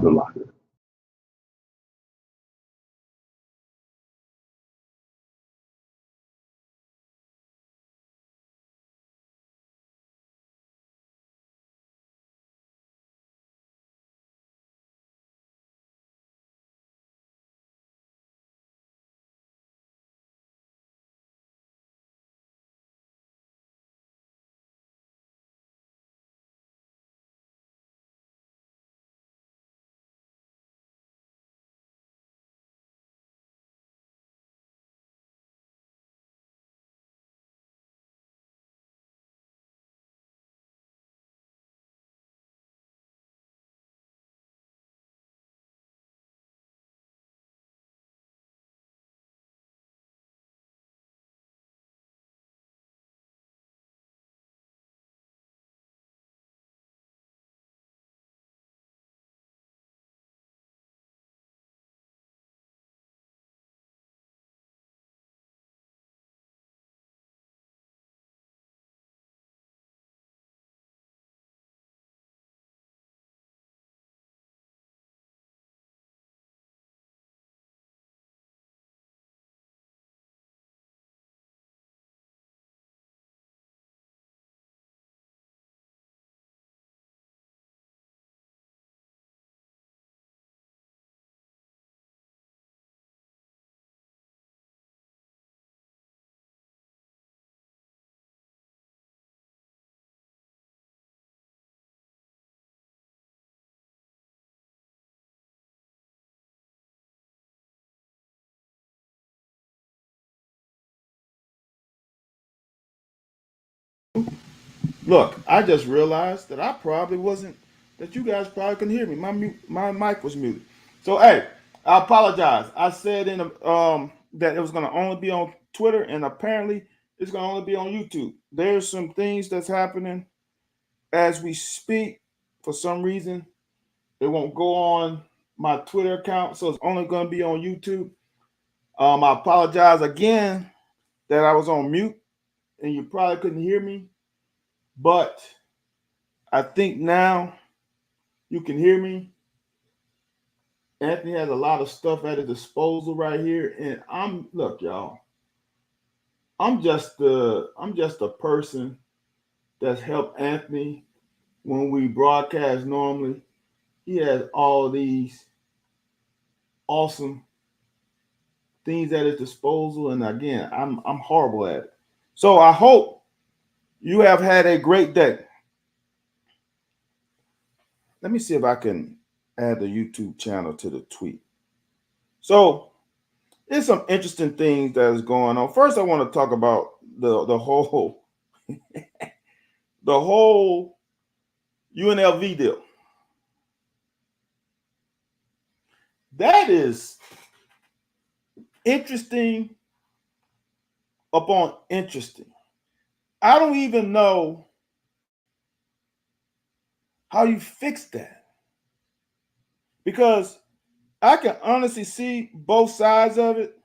the locker. Look, I just realized that I probably wasn't, that you guys probably couldn't hear me. My mic was muted. So hey, I apologize. I said in that it was going to only be on Twitter, and apparently it's going to only be on YouTube. There's some things that's happening as we speak. For some reason, it won't go on my Twitter account, so it's only going to be on YouTube. I apologize again that I was on mute and you probably couldn't hear me, but I think now you can hear me. Anthony has a lot of stuff at his disposal right here, and look, y'all. I'm just a person that's helped Anthony when we broadcast normally. He has all these awesome things at his disposal, and again, I'm horrible at it. So I hope you have had a great day. Let me see if I can add the YouTube channel to the tweet. So there's some interesting things that is going on. First, I want to talk about the whole the whole UNLV deal. That is interesting upon interesting. I don't even know how you fix that, because I can honestly see both sides of it.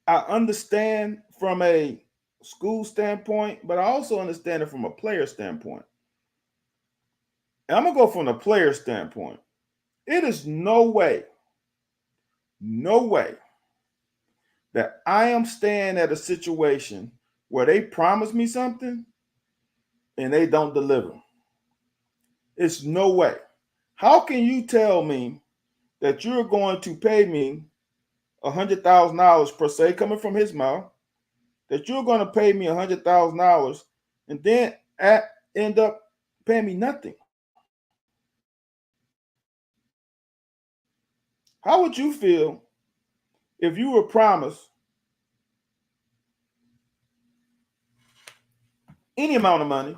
I understand from a school standpoint, but I also understand it from a player standpoint. And I'm going to go from the player standpoint. It is no way that I am staying at a situation where they promise me something and they don't deliver. It's no way. How can you tell me that you're going to pay me $100,000 per se, coming from his mouth, that you're going to pay me $100,000 and then end up paying me nothing? How would you feel if you were promised any amount of money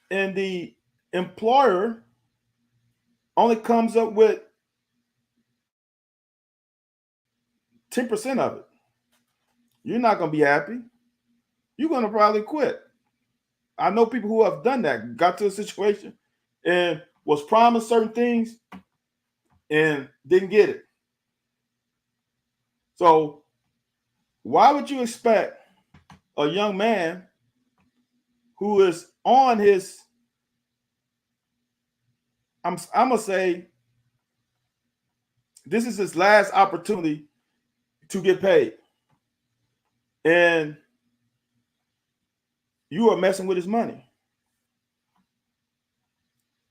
and the employer only comes up with 10% of it? You're not going to be happy. You're going to probably quit. I know people who have done that, got to a situation and was promised certain things and didn't get it. So why would you expect a young man who is on his I'm gonna say this is his last opportunity to get paid, and you are messing with his money.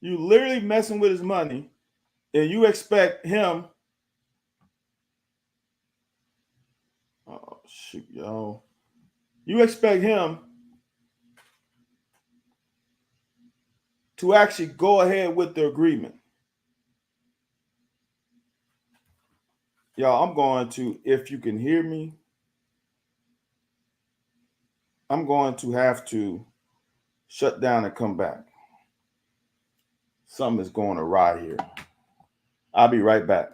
You literally messing with his money, and you expect him. Oh shoot, yo! You expect him to actually go ahead with the agreement. Y'all, I'm going to, if you can hear me, I'm going to have to shut down and come back. Something is going awry here. I'll be right back.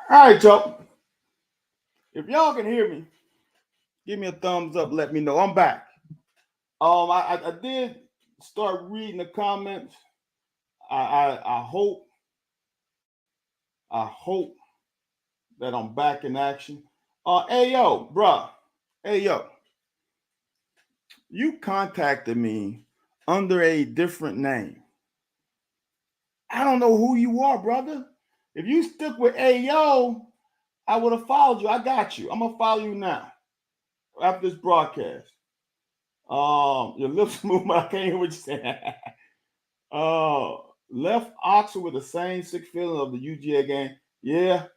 All right, y'all. If y'all can hear me, give me a thumbs up. Let me know I'm back. I did start reading the comments. I hope that I'm back in action. Hey yo, bruh. Hey yo, you contacted me under a different name. I don't know who you are, brother. If you stuck with Ayo, I would have followed you. I got you. I'm gonna follow you now after this broadcast. Your lips move. I can't hear what you're saying. uh, Left Oxford with the same sick feeling of the UGA game. Yeah,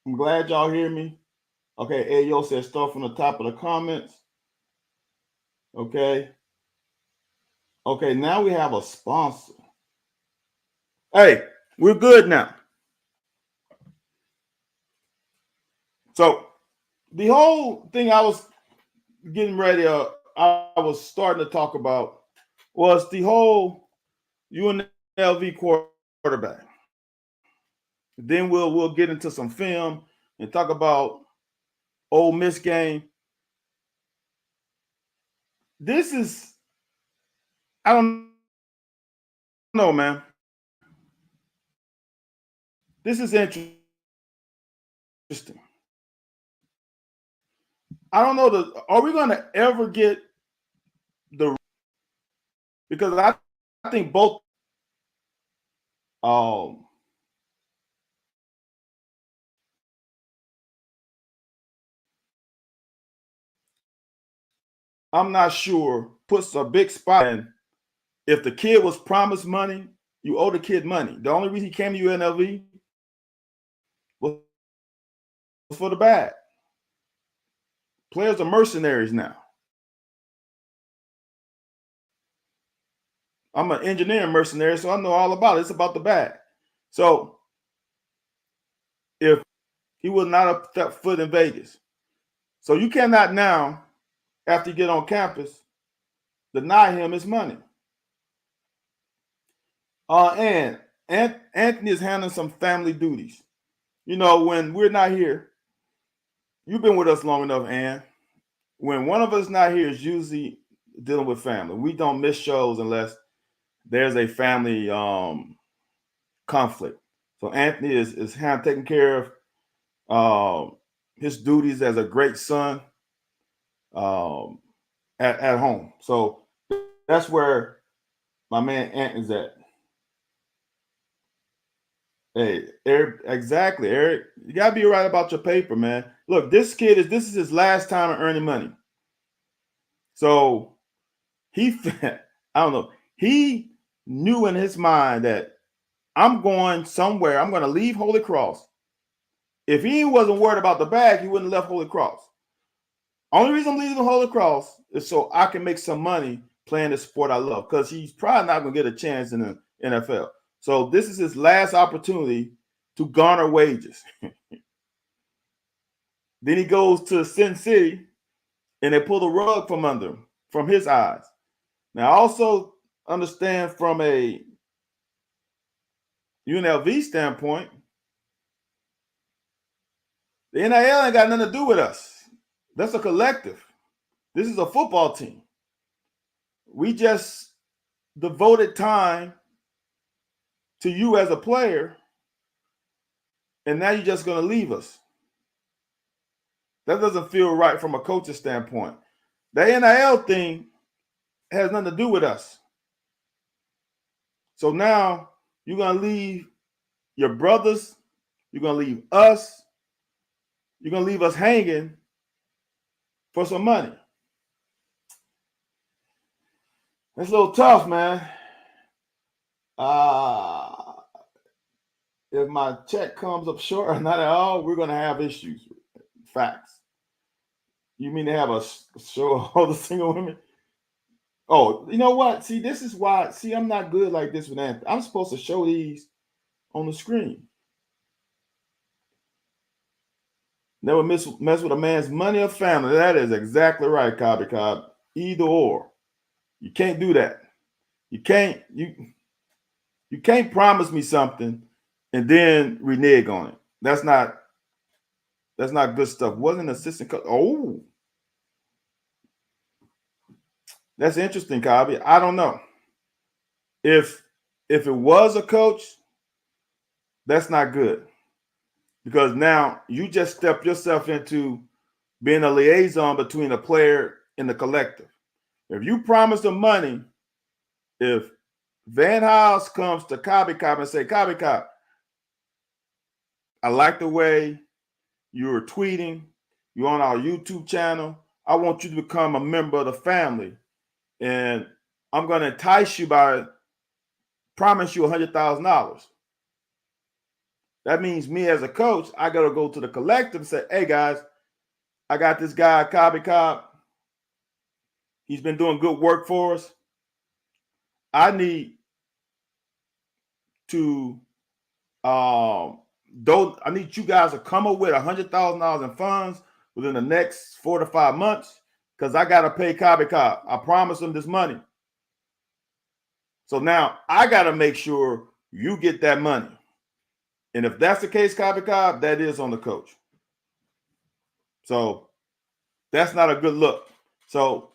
I'm glad y'all hear me. Okay, Ayo says start from the top of the comments. Okay. Okay, now we have a sponsor. Hey, we're good now. So the whole thing I was getting ready, I was starting to talk about was the whole UNLV quarterback. Then we'll get into some film and talk about Ole Miss game. This is I don't know, man. This is interesting. I don't know are we gonna ever get the because I think both um I'm not sure puts a big spot in if the kid was promised money, you owe the kid money. The only reason he came to UNLV was for the bag. Players are mercenaries now. I'm an engineering mercenary, so I know all about it. It's about the bag. So if he would not have stepped foot in Vegas, so you cannot now, after you get on campus, deny him his money. And Anthony is handling some family duties. You know, when we're not here, you've been with us long enough, Ann. When one of us not here, it's usually dealing with family. We don't miss shows unless there's a family conflict. So Anthony is taking care of his duties as a great son um, at home. So that's where my man Anthony's at. Hey, Eric, exactly, Eric. You gotta be right about your paper, man. Look, this is his last time earning money. So I don't know. He knew in his mind that I'm going somewhere. I'm going to leave Holy Cross. If he wasn't worried about the bag, he wouldn't have left Holy Cross. Only reason I'm leaving Holy Cross is so I can make some money playing the sport I love, because he's probably not going to get a chance in the NFL. So this is his last opportunity to garner wages. Then he goes to Sin City, and they pull the rug from under him, from his eyes. Now, I also understand from a UNLV standpoint, the NIL ain't got nothing to do with us. That's a collective. This is a football team. We just devoted time to you as a player, and now you're just going to leave us. That doesn't feel right from a coach's standpoint. The NIL thing has nothing to do with us. So now you're going to leave your brothers, you're going to leave us, you're going to leave us hanging for some money. That's a little tough, man. If my check comes up short or not at all, we're going to have issues. Facts. You mean to have a show of all the single women? Oh, you know what? See, this is why. See, I'm not good like this with Anthony. I'm supposed to show these on the screen. Never mess with a man's money or family. That is exactly right, Cobby Cobb. Either or. You can't do that. You can't promise me something and then renege on it. That's not That's not good stuff. Wasn't an assistant coach. Oh, that's interesting, Cobby. I don't know. If it was a coach, that's not good. Because now you just step yourself into being a liaison between the player and the collective. If you promise them money, if Van House comes to Cobby Cop and say, Cobby Cop, I like the way you're tweeting, you're on our YouTube channel. I want you to become a member of the family. And I'm going to entice you by promise you $100,000. That means me as a coach, I got to go to the collective and say, hey guys, I got this guy, Cobby Cop. He's been doing good work for us. I need to I need you guys to come up with $100,000 in funds within the next 4 to 5 months because I got to pay Cobby Cop. I promised him this money. So now I got to make sure you get that money. And if that's the case, Cobby Cop, that is on the coach. So that's not a good look. So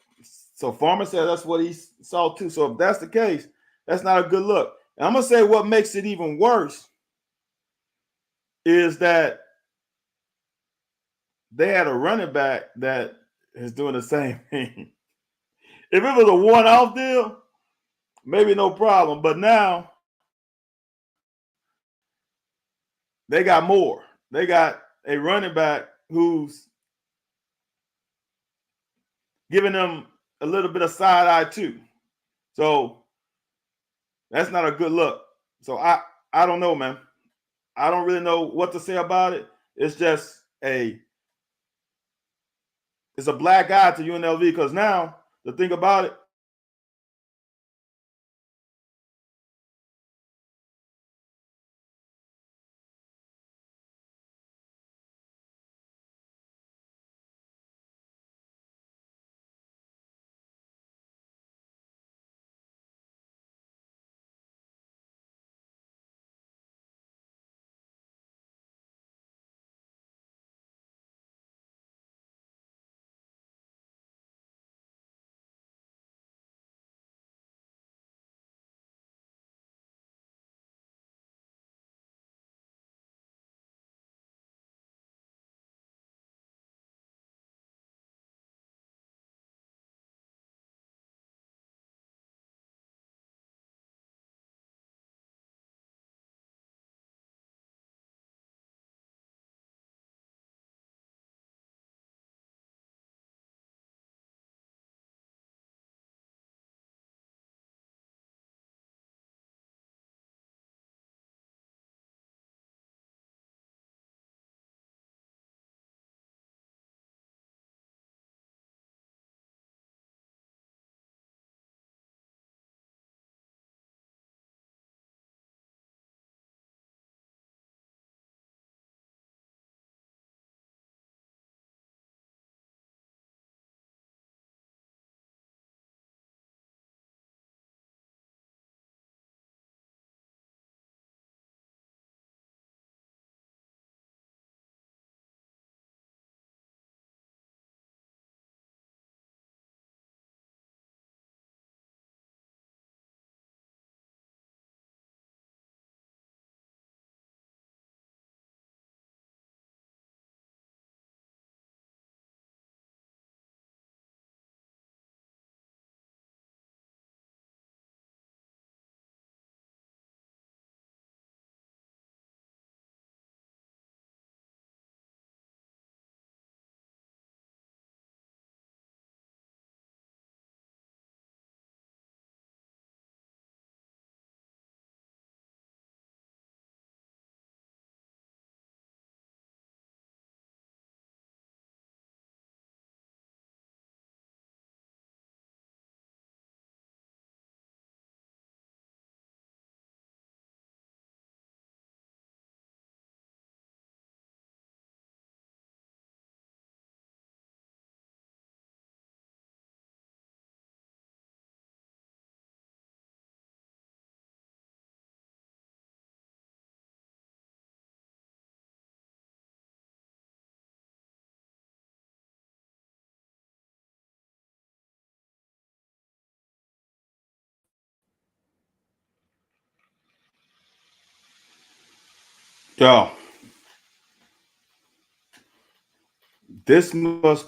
Farmer said that's what he saw too. So if that's the case, that's not a good look. And I'm going to say what makes it even worse is that they had a running back that is doing the same thing. If it was a one-off deal, maybe no problem. But now they got more. They got a running back who's giving them a little bit of side eye too. So that's not a good look. So I don't know, man. I don't really know what to say about it. It's just it's a black eye to UNLV because now the thing about it, Oh, this must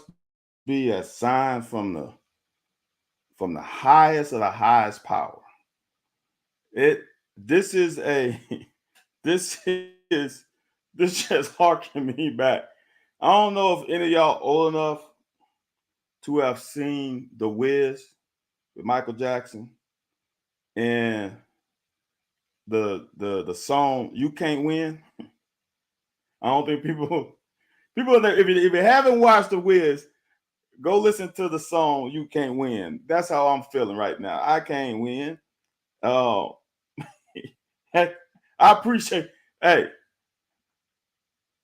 be a sign from the highest of the highest power. It this is a this is this just harking me back. I don't know if any of y'all old enough to have seen The Wiz with Michael Jackson and the song "You Can't Win." I don't think people if you haven't watched The Wiz, go listen to the song "You Can't Win." That's how I'm feeling right now. I can't win. Oh, I appreciate. Hey,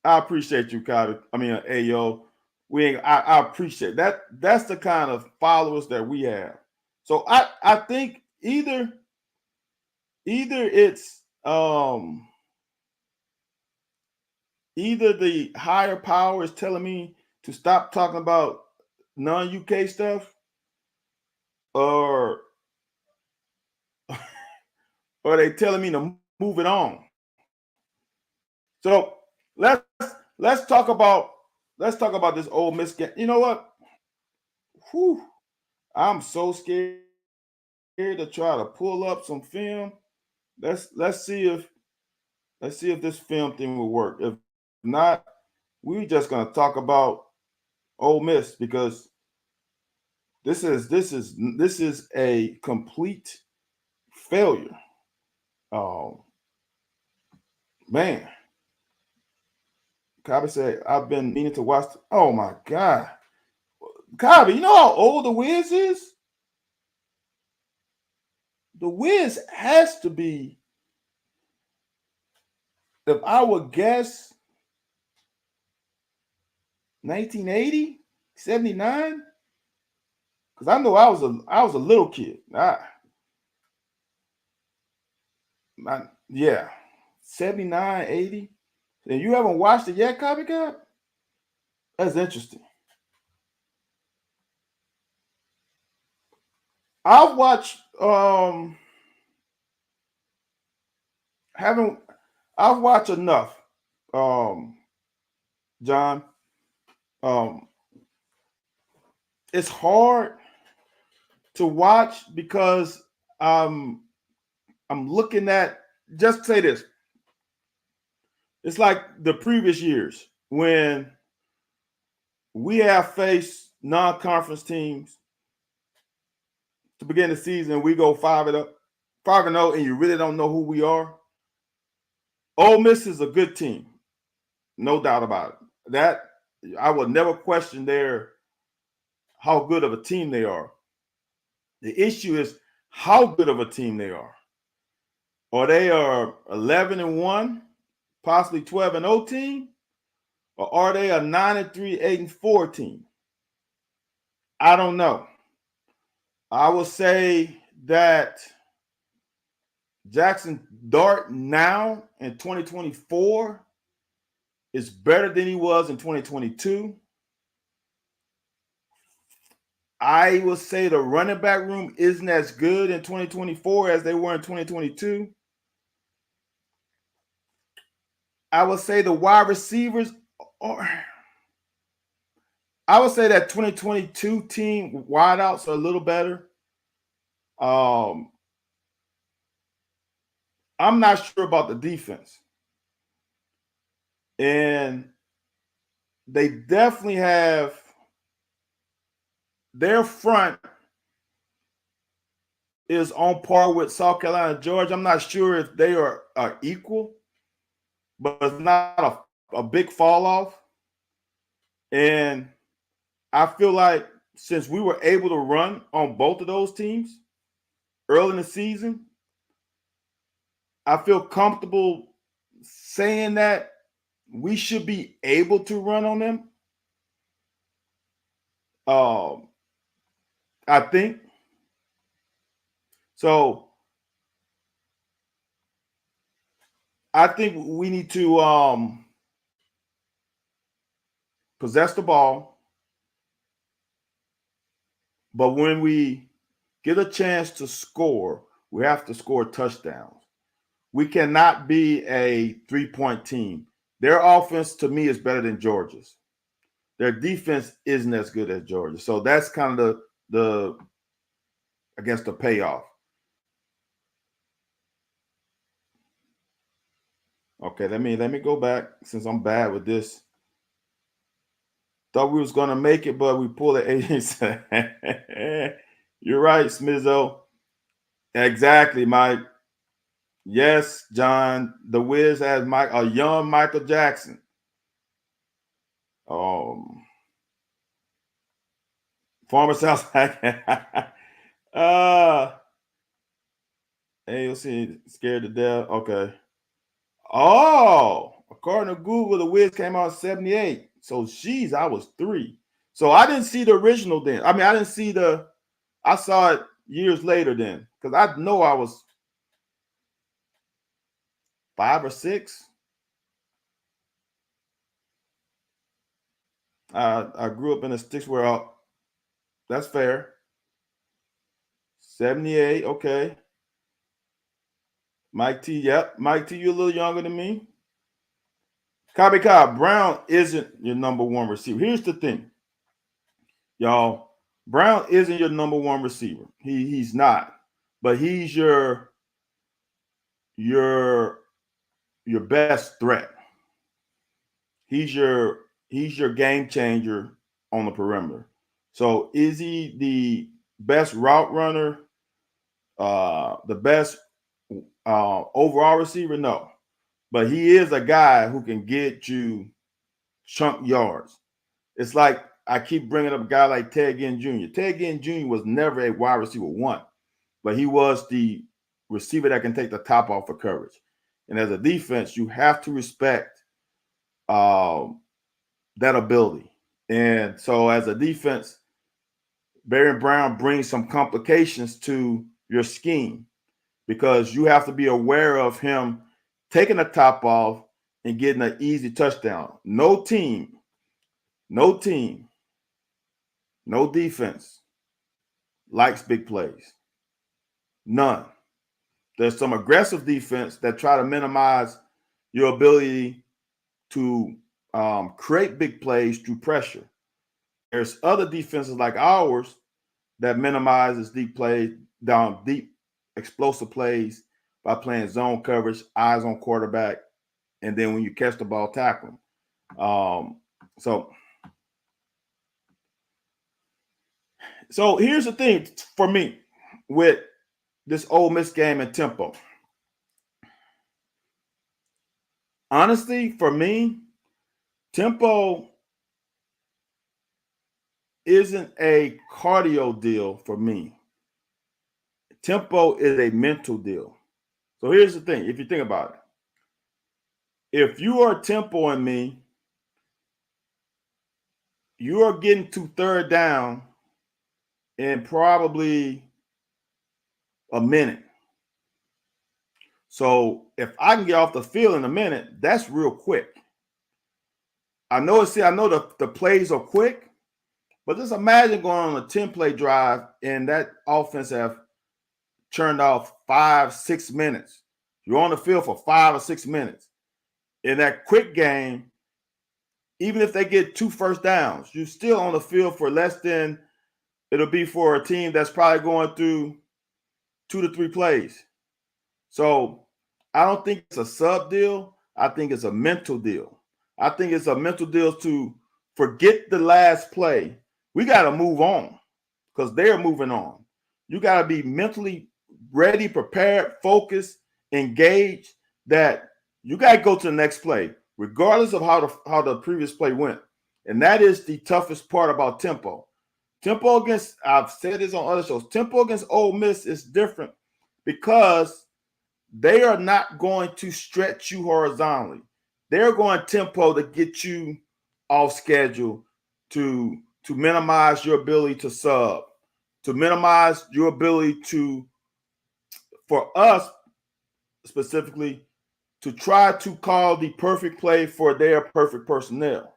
I appreciate you, Kyle. I mean, Ayo. We ain't, I appreciate that. That's the kind of followers that we have. So I think either it's either the higher power is telling me to stop talking about non-UK stuff, or or they telling me to move it on. So let's let's talk about let's talk about this old Miss. You know what? Whew, I'm so scared to try to pull up some film. Let's see if this film thing will work. If not, we're just gonna talk about Ole Miss because this is a complete failure. Oh man, Cobby said I've been meaning to watch. Oh my god, Cobby, you know how old the Wiz is? The Wiz has to be, if I would guess, 1980, 79. Because I know I was a little kid. Yeah, 79, 80. And you haven't watched it yet, Copycat? That's interesting. I've watched haven't I've watched enough, um, John. Um, it's hard to watch because I'm looking at, just say this. It's like the previous years when we have faced non-conference teams to begin the season. We go 5-0, and you really don't know who we are. Ole Miss is a good team, no doubt about it. That I would never question how good of a team they are. The issue is how good of a team they are. Or they are 11-1, possibly 12-0 team, or are they a 9-3, 8-4 team? I don't know. I will say that Jackson Dart now in 2024 is better than he was in 2022. I will say the running back room isn't as good in 2024 as they were in 2022. I would say the wide receivers are. I would say that 2022 team wideouts are a little better. Um, I'm not sure about the defense. And they definitely have their front is on par with South Carolina, Georgia. I'm not sure if they are equal, but it's not a big fall off. And I feel like since we were able to run on both of those teams early in the season, I feel comfortable saying that we should be able to run on them. Um, I think so. I think we need to possess the ball, but when we get a chance to score, we have to score touchdowns. We cannot be a 3-point team. Their offense, to me, is better than Georgia's. Their defense isn't as good as Georgia. So that's kind of the I guess the payoff. Okay, let me go back since I'm bad with this. Thought we was gonna make it, but we pulled it 80. You're right, Smizzo. Exactly, Mike. Yes, John. The Wiz has a young Michael Jackson. Farmer sounds like AOC scared to death. Okay. Oh, according to Google, the Wiz came out in 78. So she's I was 3. So I didn't see the original then. I mean, I didn't see I saw it years later then. Because I know I was 5 or 6. I grew up in the sticks where that's fair. 78, okay. Mike T, yep. Mike T, you're a little younger than me. Copy Cobb, Brown isn't your number one receiver. Here's the thing, y'all. Brown isn't your number one receiver. He's not. But he's your best threat. He's your game changer on the perimeter. So is he the best route runner? The best overall receiver? No. But he is a guy who can get you chunk yards. It's like I keep bringing up a guy like Ted Ginn Jr. Ted Ginn Jr. was never a wide receiver 1, but he was the receiver that can take the top off for coverage. And as a defense, you have to respect that ability. And so as a defense, Barry Brown brings some complications to your scheme because you have to be aware of him taking the top off and getting an easy touchdown. No team, no defense likes big plays. None. There's some aggressive defense that try to minimize your ability to create big plays through pressure. There's other defenses like ours that minimizes deep plays, down deep explosive plays by playing zone coverage, eyes on quarterback, and then when you catch the ball, tackle them. So here's the thing for me with this Ole Miss game and tempo. Honestly, for me, tempo isn't a cardio deal for me. Tempo is a mental deal. So here's the thing, if you think about it. If you are tempoing me, you are getting to third down in probably a minute. So if I can get off the field in a minute, that's real quick. I know the plays are quick, but just imagine going on a 10-play drive and that offense have churned off 5-6 minutes. You're on the field for 5 or 6 minutes. In that quick game, even if they get 2 first downs, you're still on the field for less than it'll be for a team that's probably going through 2 to 3 plays. So I don't think it's a sub deal. I think it's a mental deal. I think it's a mental deal to forget the last play. We got to move on because they're moving on. You got to be mentally ready, prepared, focused, engaged, that you got to go to the next play, regardless of how the previous play went. And that is the toughest part about tempo. Tempo against, I've said this on other shows, tempo against Ole Miss is different because they are not going to stretch you horizontally. They're going tempo to get you off schedule, to minimize your ability to sub, to minimize your ability for us specifically, to try to call the perfect play for their perfect personnel.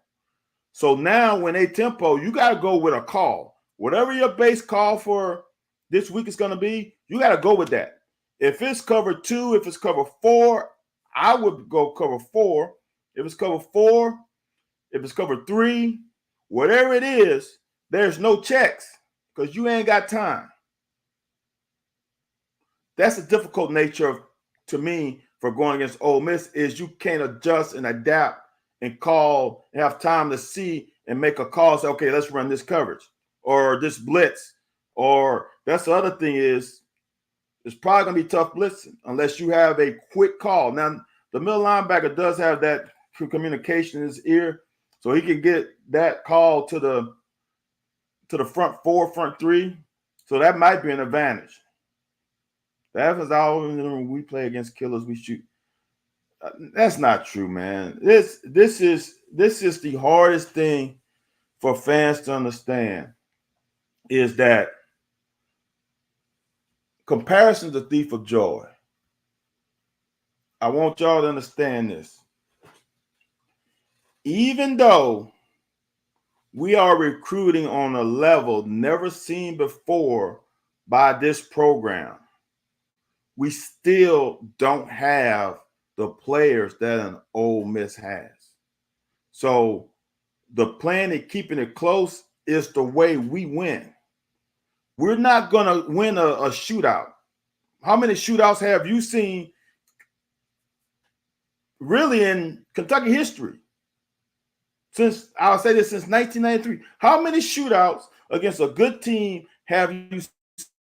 So now when they tempo, you got to go with a call. Whatever your base call for this week is going to be, you got to go with that. If it's cover 2, if it's cover 4, I would go cover 4. If it's cover 4, if it's cover 3, whatever it is, there's no checks because you ain't got time. That's the difficult nature of, to me, for going against Ole Miss, is you can't adjust and adapt and call and have time to see and make a call. Say, okay, let's run this coverage or this blitz. Or that's the other thing is it's probably going to be tough blitzing unless you have a quick call. Now, the middle linebacker does have that communication in his ear, so he can get that call to the front 4, front 3. So that might be an advantage. That was all when we play against killers, we shoot. That's not true, man. This is the hardest thing for fans to understand, is that comparison is the thief of joy. I want y'all to understand this. Even though we are recruiting on a level never seen before by this program, we still don't have the players that an Ole Miss has. So the plan of keeping it close is the way we win. We're not going to win a shootout. How many shootouts have you seen really in Kentucky history? I'll say this, since 1993. How many shootouts against a good team have you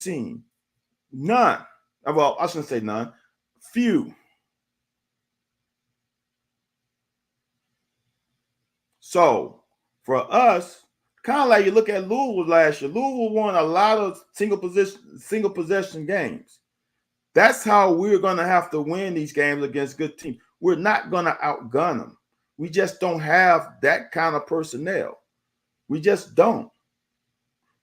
seen? None. Well, I shouldn't say none. Few. So for us, kind of like you look at Louisville last year. Louisville won a lot of single possession games. That's how we're going to have to win these games against good teams. We're not going to outgun them. We just don't have that kind of personnel. We just don't.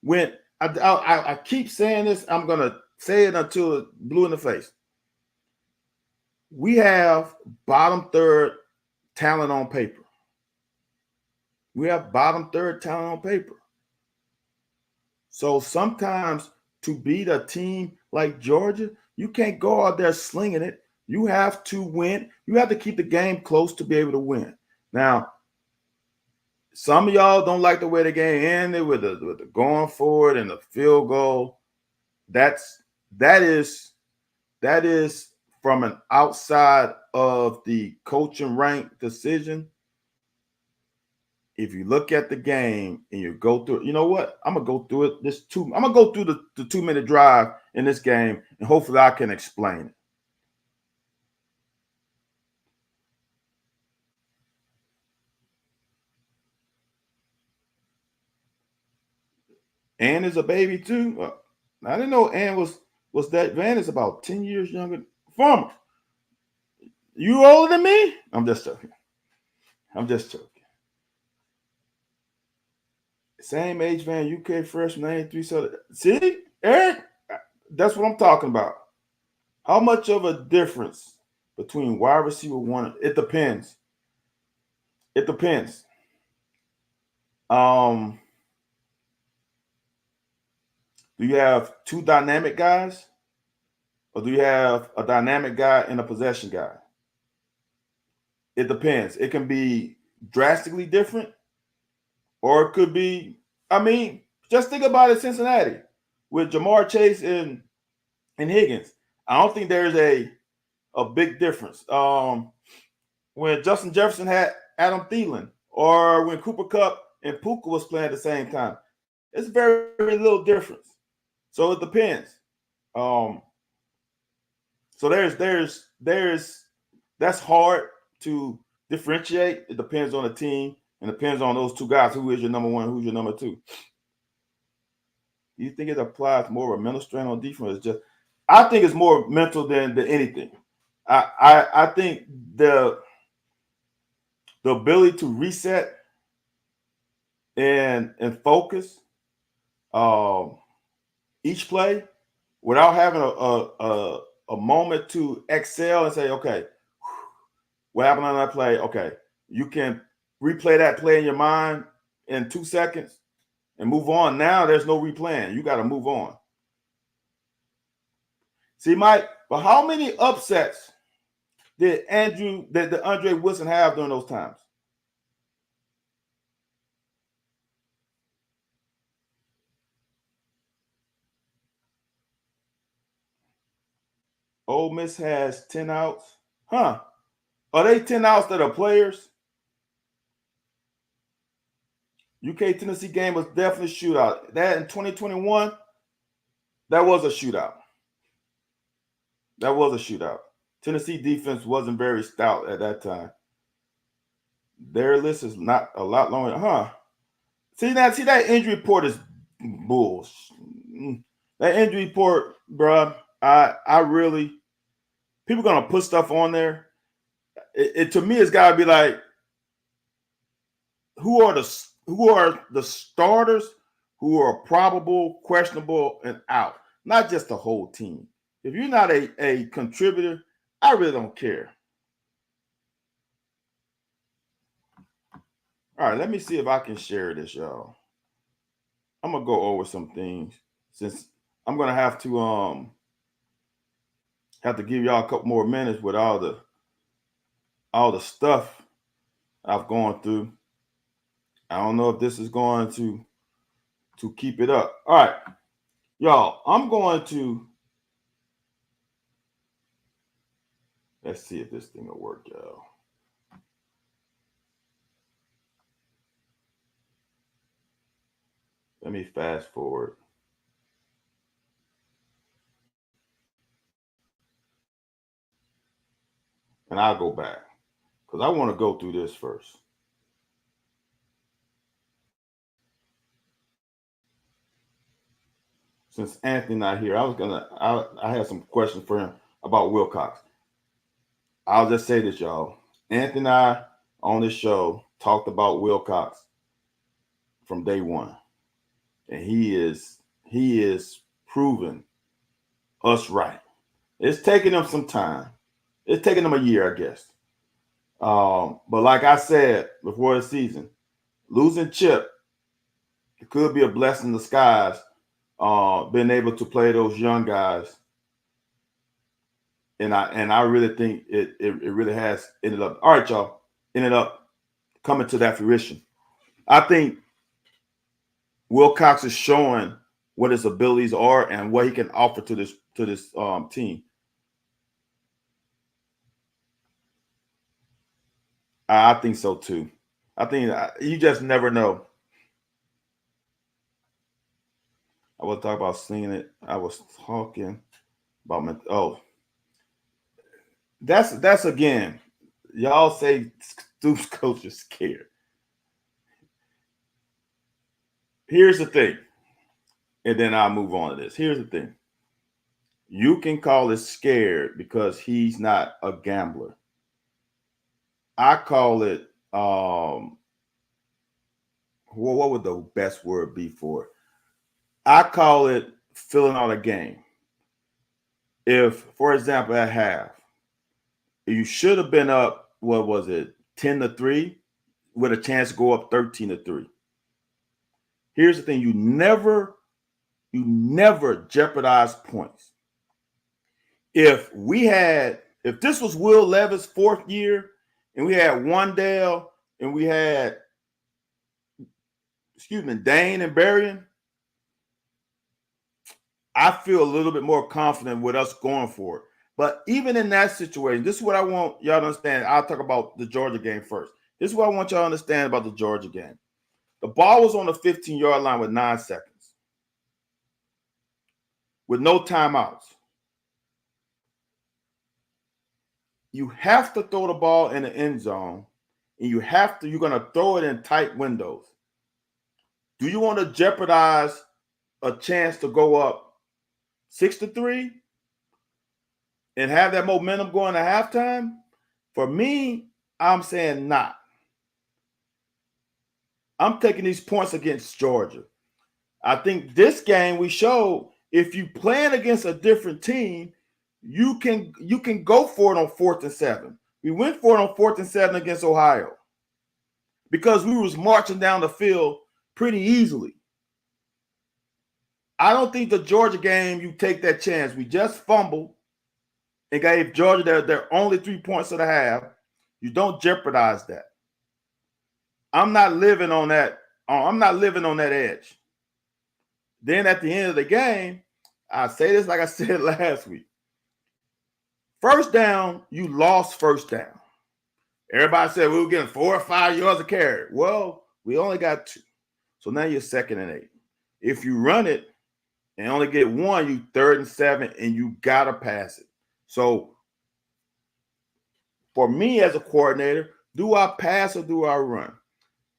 When I keep saying this, I'm going to say it until it's blue in the face. We have bottom third talent on paper. We have bottom third talent on paper. So sometimes to beat a team like Georgia, you can't go out there slinging it. You have to win. You have to keep the game close to be able to win. Now, some of y'all don't like the way the game ended with the going forward and the field goal. That is from an outside of the coaching rank decision. If you look at the game and you go through it, you know what? I'm gonna go through it. I'm gonna go through the 2-minute drive in this game, and hopefully I can explain it. Ann is a baby too. I didn't know Ann was that. Van is about 10 years younger. Farmer, you older than me? I'm just joking. Same age, Van. UK freshman, 93. So see, Eric, that's what I'm talking about. How much of a difference between wide receiver one? It depends. It depends. Do you have two dynamic guys, or do you have a dynamic guy and a possession guy? It depends. It can be drastically different, or it could be, I mean, just think about it, Cincinnati, with Jamar Chase and Higgins. I don't think there's a big difference. When Justin Jefferson had Adam Thielen, or when Cooper Kupp and Puka was playing at the same time, it's very, very little difference. So it depends. So that's hard to differentiate. It depends on the team and depends on those two guys. Who is your number one? Who's your number two? Do you think it applies more of a mental strain on defense? I think it's more mental than anything. I think the ability to reset and focus each play without having a moment to exhale and say, okay, what happened on that play? Okay, you can replay that play in your mind in 2 seconds and move on. Now there's no replaying. You got to move on. See, Mike, But how many upsets did Andre Wilson have during those times? Ole Miss has 10 outs. Huh. Are they 10 outs that are players? UK Tennessee game was definitely a shootout. That in 2021, that was a shootout. That was a shootout. Tennessee defense wasn't very stout at that time. Their list is not a lot longer. Huh. See that injury report is bullshit. That injury report, bruh, I really people gonna put stuff on there. It to me it's gotta be like who are the starters who are probable, questionable, and out, not just the whole team. If you're not a contributor, I really don't care. All right, let me see if I can share this, y'all. I'm gonna go over some things since I'm gonna have to give y'all a couple more minutes with all the stuff I've gone through. I don't know if this is going to keep it up. All right, y'all. I'm going to let's see if this thing will work, y'all. Let me fast forward. And I'll go back because I want to go through this first. Since Anthony not here, I had some questions for him about Wilcox. I'll just say this, y'all. Anthony and I on this show talked about Wilcox from day one, and he is proven us right. It's taking him some time. It's taking him a year, I guess. But like I said before the season, losing Chip, it could be a blessing in disguise. Being able to play those young guys, and I really think it really has ended up. All right, y'all, ended up coming to that fruition. I think Wilcox is showing what his abilities are and what he can offer to this team. I think so too. I think you just never know. I was talking about seeing it. I was talking about that's again. Y'all say Stoops coach is scared. Here's the thing, and then I'll move on to this. Here's the thing. You can call it scared because he's not a gambler. I call it what would the best word be for it? I call it filling out a game. If, for example, at half, you should have been up, what was it, 10-3, with a chance to go up 13-3. Here's the thing: you never jeopardize points. If this was Will Levis' fourth year, and we had Wandale, and we had, Dane and Berrien, I feel a little bit more confident with us going for it. But even in that situation, this is what I want y'all to understand. I'll talk about the Georgia game first. This is what I want y'all to understand about the Georgia game. The ball was on the 15-yard line with 9 seconds, with no timeouts. You have to throw the ball in the end zone, and you're going to throw it in tight windows. Do you want to jeopardize a chance to go up 6-3 and have that momentum going to halftime? For me, I'm saying not. I'm taking these points against Georgia. I think this game we showed if you playing against a different team, you can go for it on 4th and 7. We went for it on 4th and 7 against Ohio because we was marching down the field pretty easily. I don't think the Georgia game you take that chance. We just fumbled. and gave Georgia their only 3 points of the half, you don't jeopardize that. I'm not living on that. I'm not living on that edge. Then at the end of the game, I say this like I said last week. First down, you lost first down. Everybody said we were getting 4 or 5 yards of carry. Well, we only got 2. So now you're 2nd and 8. If you run it and only get 1, you 3rd and 7, and you got to pass it. So for me as a coordinator, do I pass or do I run?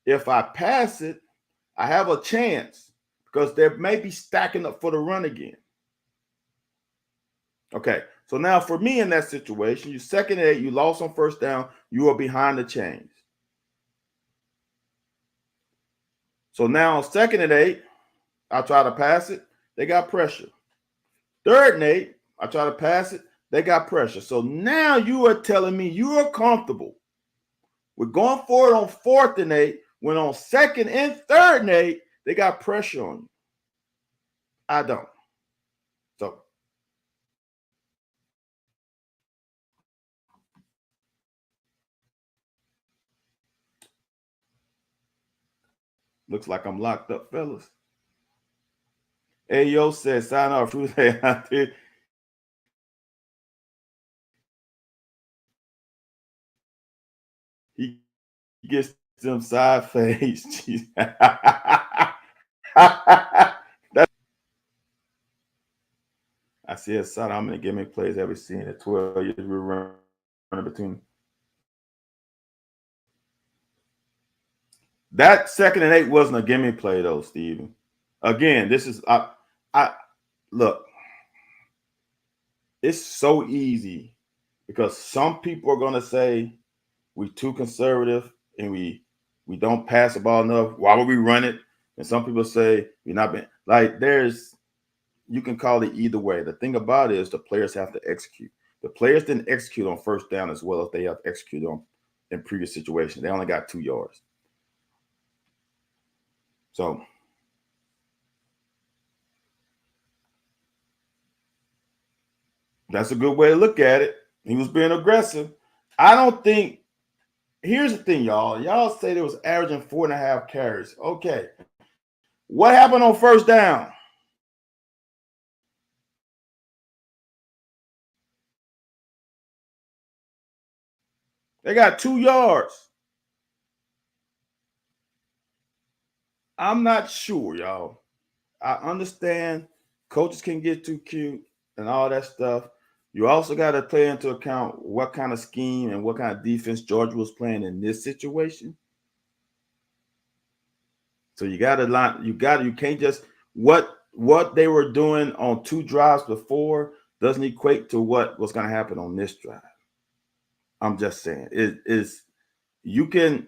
If I pass it, I have a chance because they may be stacking up for the run again. Okay, so now for me in that situation, you 2nd and 8, you lost on first down, you are behind the chains. So now on 2nd and 8, I try to pass it, they got pressure. 3rd and 8, I try to pass it, they got pressure. So now you are telling me you are comfortable with going forward on 4th and 8, when on 2nd and 3rd and 8, they got pressure on you. I don't. So looks like I'm locked up, fellas. Ayo says, sign off. He gets them side face. I see a son. How many gimmick plays have we seen at 12 years? We're running between. That 2nd and 8 wasn't a gimmick play, though, Steven. Again, this is I look. It's so easy because some people are gonna say we're too conservative and we don't pass the ball enough. Why would we run it? And some people say we're not being like you can call it either way. The thing about it is the players have to execute. The players didn't execute on first down as well as they have executed on in previous situations. They only got 2 yards. So that's a good way to look at it. He was being aggressive. I don't think. Here's the thing, y'all. Y'all say they was averaging 4.5 carries. Okay. What happened on first down? They got 2 yards. I'm not sure, y'all. I understand coaches can get too cute and all that stuff. You also got to take into account what kind of scheme and what kind of defense Georgia was playing in this situation. So you got to line. You can't just what they were doing on 2 drives before doesn't equate to what was going to happen on this drive. I'm just saying it is. You can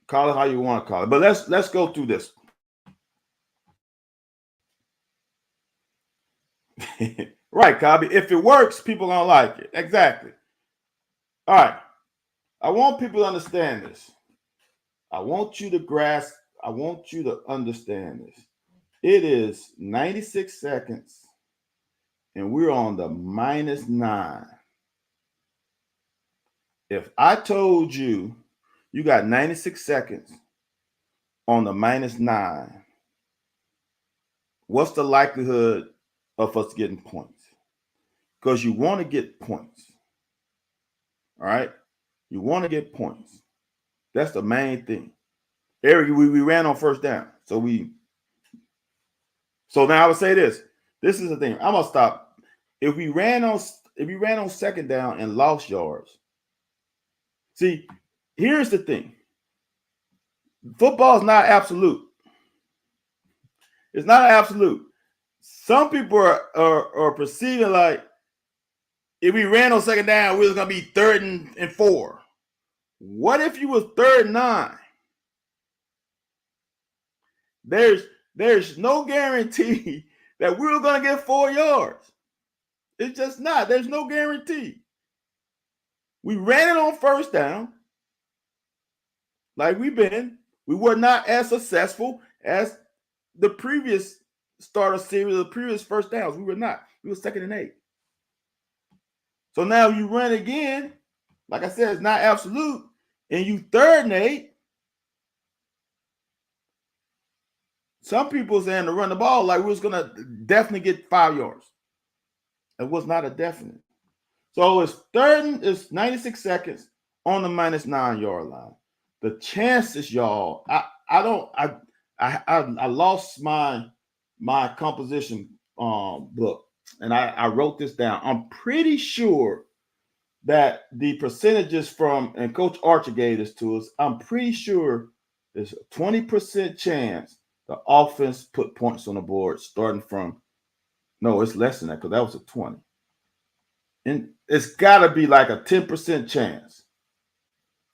call it how you want to call it, but let's go through this. Right, Cobby. If it works, people gonna like it. Exactly. All right. I want people to understand this. I want you to grasp. I want you to understand this. It is 96 seconds, and we're on the -9. If I told you you got 96 seconds on the -9, what's the likelihood of us getting points? Because you want to get points. All right? You want to get points. That's the main thing. Eric, we ran on first down. So now I would say this. This is the thing. I'm gonna stop. If we ran on 2nd down and lost yards. See, here's the thing. Football is not absolute. It's not absolute. Some people are perceiving like if we ran on 2nd down, we was gonna be 3rd and 4. What if you was 3rd and 9? There's no guarantee that we were gonna get 4 yards. It's just not. There's no guarantee. We ran it on first down, like we've been. We were not as successful as the previous starter series, the previous first downs. We were not. We were 2nd and 8. So now you run again. Like I said, it's not absolute. And you third and 8. Some people saying to run the ball like we was going to definitely get 5 yards. It was not a definite. So it's 96 seconds on the -9-yard line. The chances, y'all, I lost my composition book, and I wrote this down. I'm pretty sure that the percentages from, and Coach Archer gave this to us, I'm pretty sure there's a 20% chance the offense put points on the board starting from, no, it's less than that because that was a 20. And it's got to be like a 10% chance.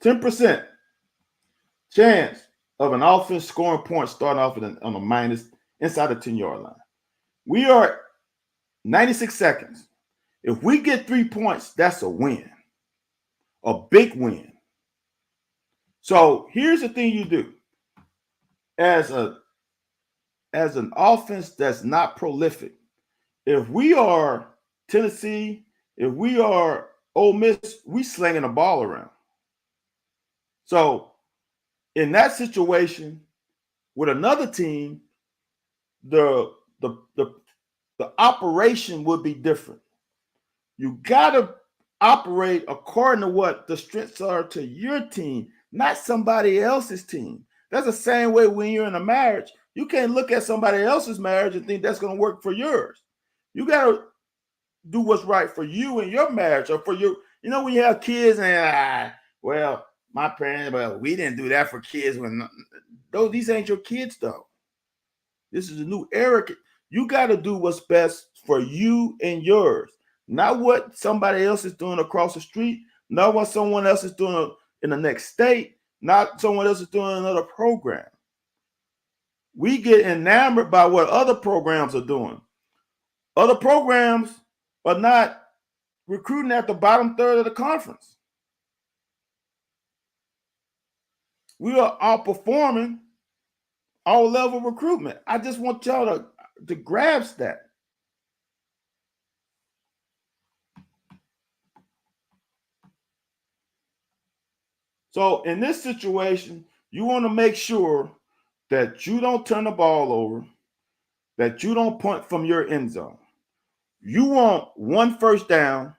10% chance of an offense scoring points starting off on a minus inside the 10-yard line. We are 96 seconds. If we get 3 points, that's a win, a big win. So here's the thing you do. As an offense that's not prolific, if we are Tennessee, if we are Ole Miss, we slinging the ball around. So in that situation with another team, the operation would be different. You got to operate according to what the strengths are to your team, not somebody else's team. That's the same way when you're in a marriage. You can't look at somebody else's marriage and think that's going to work for yours. You got to do what's right for you and your marriage, or for your, when you have kids and, well, my parents, well, we didn't do that for kids. These ain't your kids, though. This is a new era. You got to do what's best for you and yours, not what somebody else is doing across the street, not what someone else is doing in the next state, not someone else is doing another program. We get enamored by what other programs are doing. Other programs are not recruiting at the bottom third of the conference. We are outperforming our level of recruitment. I just want y'all to grasp that. So in this situation, you want to make sure that you don't turn the ball over, that you don't punt from your end zone. You want 1 first down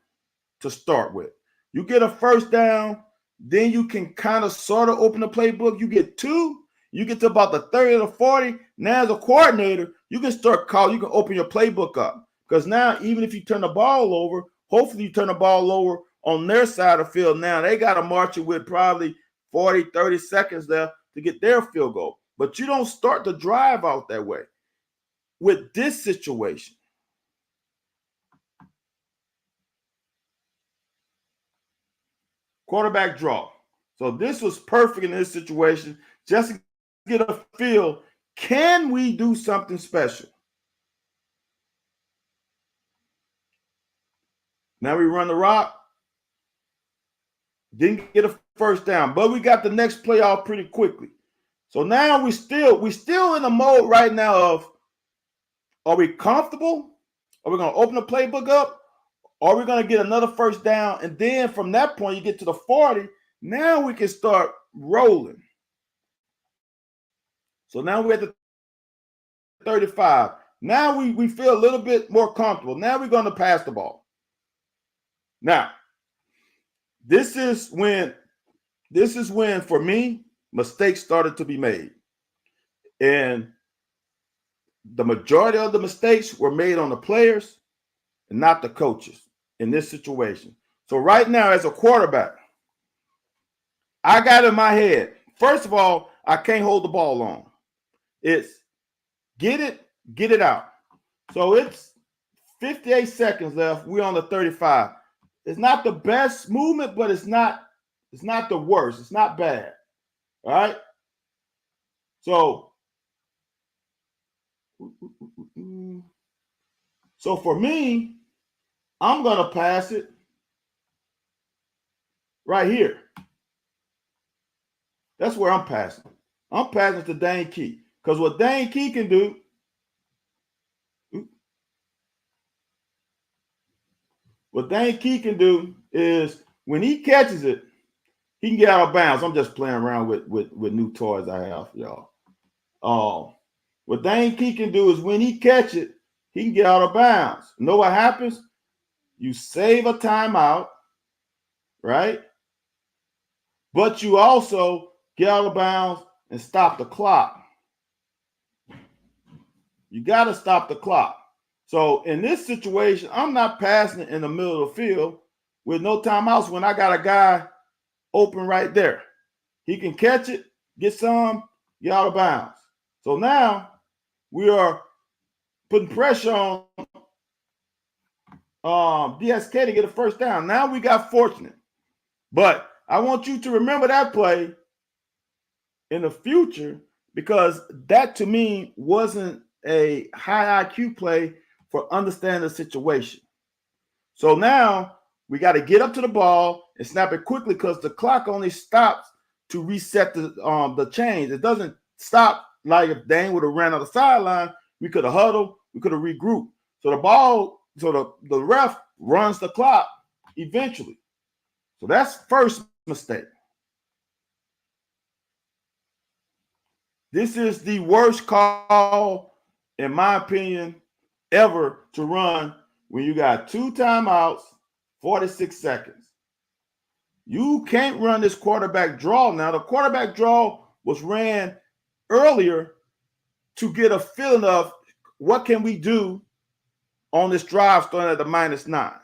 to start with. You get a first down, then you can kind of sort of open the playbook. You get 2, you get to about the 30 or 40. Now as a coordinator, you can start calling, you can open your playbook up. Because now, even if you turn the ball over, hopefully you turn the ball over on their side of the field. Now they got to march it with probably 40, 30 seconds there to get their field goal. But you don't start the drive out that way. With this situation, quarterback draw. So this was perfect in this situation, just to get a feel. Can we do something special? Now we run the rock. Didn't get a first down, but we got the next play off pretty quickly. So now we still in the mode right now of, are we comfortable? Are we going to open the playbook up? Are we going to get another first down? And then from that point, you get to the 40. Now we can start rolling. So now we're at the 35. Now we feel a little bit more comfortable. Now we're going to pass the ball. Now, this is when for me, mistakes started to be made. And the majority of the mistakes were made on the players and not the coaches in this situation. So right now, as a quarterback, I got in my head, first of all, I can't hold the ball long. It's get it out. So it's 58 seconds left. We're on the 35. It's not the best movement, but it's not the worst. It's not bad. All right. So for me, I'm going to pass it right here. That's where I'm passing. I'm passing to Dane Key. Because what Dane Key can do, What Dane Key can do is when he catches it, he can get out of bounds. I'm just playing around with new toys I have, y'all. What Dane Key can do is when he catch it, he can get out of bounds. You know what happens? You save a timeout, right? But you also get out of bounds and stop the clock. You got to stop the clock. So in this situation, I'm not passing it in the middle of the field with no timeouts when I got a guy open right there. He can catch it, get some, get out of bounds. So now we are putting pressure on DSK to get a first down. Now we got fortunate. But I want you to remember that play in the future because that to me wasn't a high IQ play for understanding the situation. So now we got to get up to the ball and snap it quickly because the clock only stops to reset the chains. It doesn't stop like if Dane would have ran on the sideline. We could have huddled, we could have regrouped. So the ball, so the ref runs the clock eventually. So that's first mistake. This is the worst call, in my opinion, ever to run when you got 2 timeouts, 46 seconds. You can't run this quarterback draw now. The quarterback draw was ran earlier to get a feeling of what can we do on this drive starting at the -9.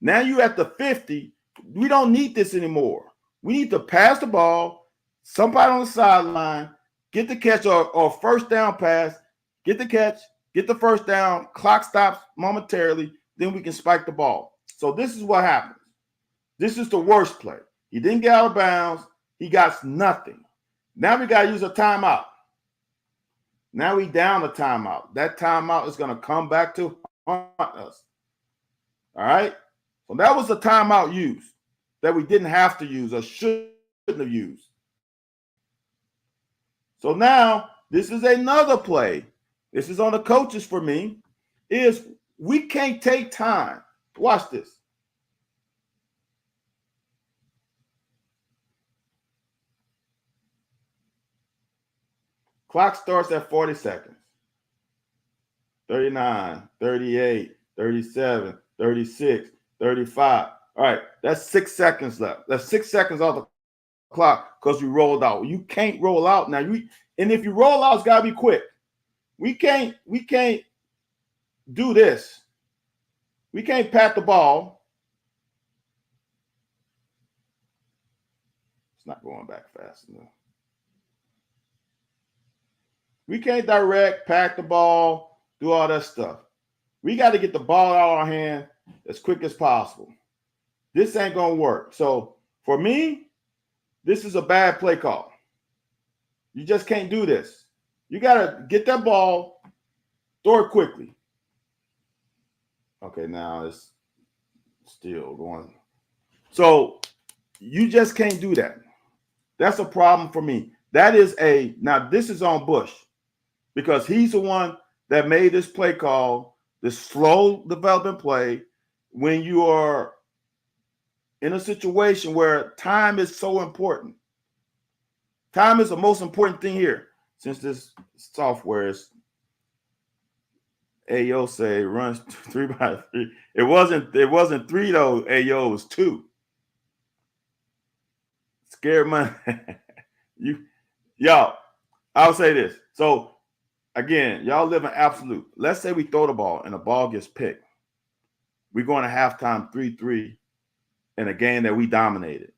Now you at the 50. We don't need this anymore. We need to pass the ball, somebody on the sideline, get the catch or first down pass, get the catch, get the first down, clock stops momentarily, then we can spike the ball. So this is what happens. This is the worst play. He didn't get out of bounds. He got nothing. Now we got to use a timeout. Now we down a timeout. That timeout is going to come back to haunt us. All right? So that was a timeout used that we didn't have to use or shouldn't have used. So now this is another play. This is on the coaches for me, is we can't take time. Watch this. Clock starts at 40 seconds. 39, 38, 37, 36, 35. All right, that's 6 seconds left. That's 6 seconds off the clock because we rolled out. You can't roll out now. And if you roll out, it's got to be quick. We can't do this. We can't pat the ball. It's not going back fast enough. We can't direct, pack the ball, do all that stuff. We got to get the ball out of our hand as quick as possible. This ain't going to work. So for me, this is a bad play call. You just can't do this. You got to get that ball, throw it quickly. Okay, now it's still going. So you just can't do that. That's a problem for me. Now this is on Bush because he's the one that made this play call, this slow development play, when you are in a situation where time is so important. Time is the most important thing here. Since this software is Ayo say runs 3x3. It wasn't 3 though, Ayo, it was 2. Scared money. Y'all, I'll say this. So again, y'all live in absolute. Let's say we throw the ball and the ball gets picked. We're going to halftime 3-3 in a game that we dominated.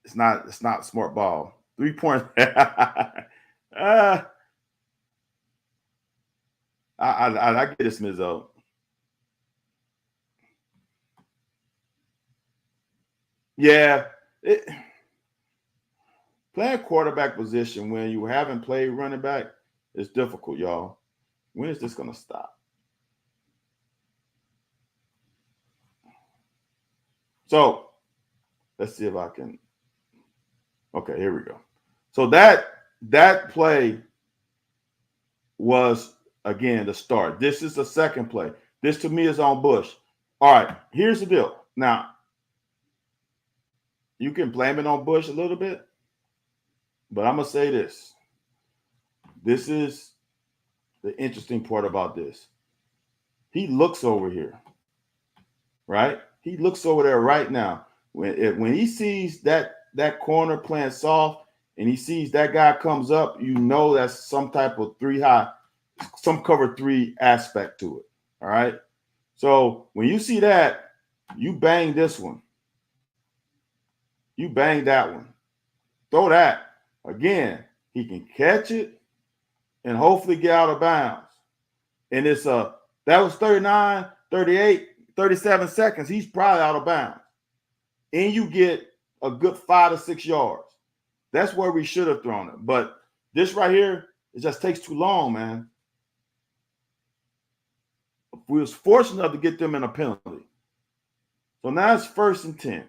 It's not smart ball. 3 points. I get this, Mizzo. Yeah. Playing quarterback position when you haven't played running back is difficult, y'all. When is this going to stop? So let's see if I can. Okay, here we go. So that play was, again, the start. This is the second play. This to me is on Bush. All right, here's the deal. Now, you can blame it on Bush a little bit, but I'm going to say this. This is the interesting part about this. He looks over here, right? He looks over there right now. When he sees that corner playing soft and he sees that guy comes up, you know that's some type of some cover three aspect to it. All right. So when you see that, you bang this one. You bang that one. Throw that. Again, he can catch it and hopefully get out of bounds. And that was 39, 38, 37 seconds. He's probably out of bounds. And you get a good 5 to 6 yards. That's where we should have thrown it. But this right here, it just takes too long, man. We was fortunate enough to get them in a penalty. So now it's 1st and 10.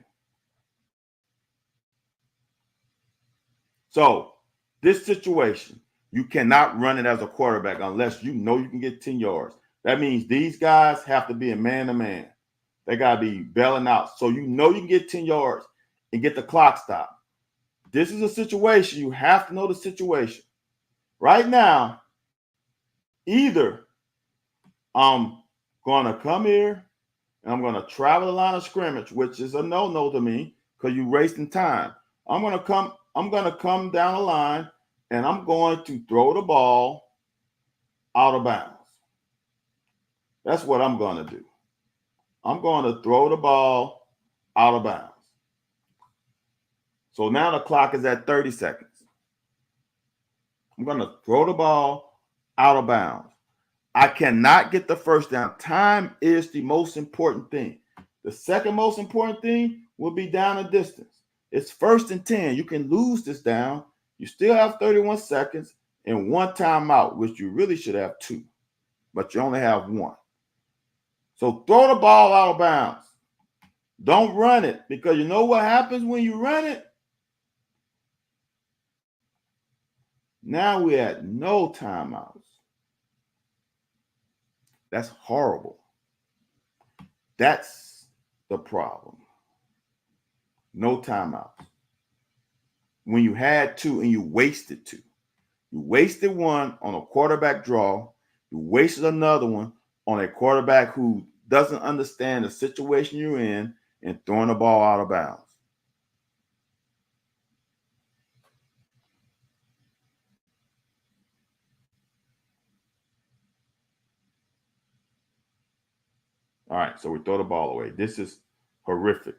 So this situation, you cannot run it as a quarterback unless you know you can get 10 yards. That means these guys have to be a man-to-man. They got to be bailing out. So you know you can get 10 yards and get the clock stopped. This is a situation. You have to know the situation. Right now, either I'm going to come here and I'm going to travel the line of scrimmage, which is a no-no to me because you're wasting time. I'm going to come down the line and I'm going to throw the ball out of bounds. That's what I'm going to do. I'm going to throw the ball out of bounds. So now the clock is at 30 seconds. I'm going to throw the ball out of bounds. I cannot get the first down. Time is the most important thing. The second most important thing will be down and distance. It's 1st and 10. You can lose this down. You still have 31 seconds and 1 timeout, which you really should have 2, but you only have 1. So throw the ball out of bounds. Don't run it, because you know what happens when you run it? Now we're at no timeouts. That's horrible. That's the problem. No timeouts. When you had 2 and you wasted 2. You wasted 1 on a quarterback draw. You wasted another one on a quarterback who doesn't understand the situation you're in and throwing the ball out of bounds. All right, so we throw the ball away. This is horrific.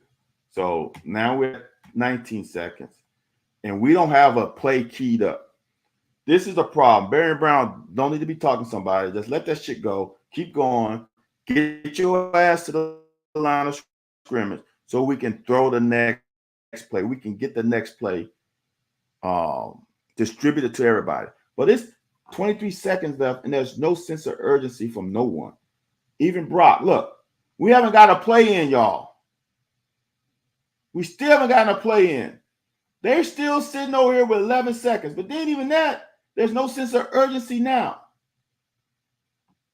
So now we're at 19 seconds, and we don't have a play keyed up. This is a problem. Barry Brown don't need to be talking to somebody. Just let that shit go. Keep going. Get your ass to the line of scrimmage so we can throw the next play. We can get the next play distributed to everybody. But it's 23 seconds left, and there's no sense of urgency from no one. Even Brock, look, we haven't got a play in, y'all. We still haven't gotten a play in. They're still sitting over here with 11 seconds. But then even that, there's no sense of urgency now.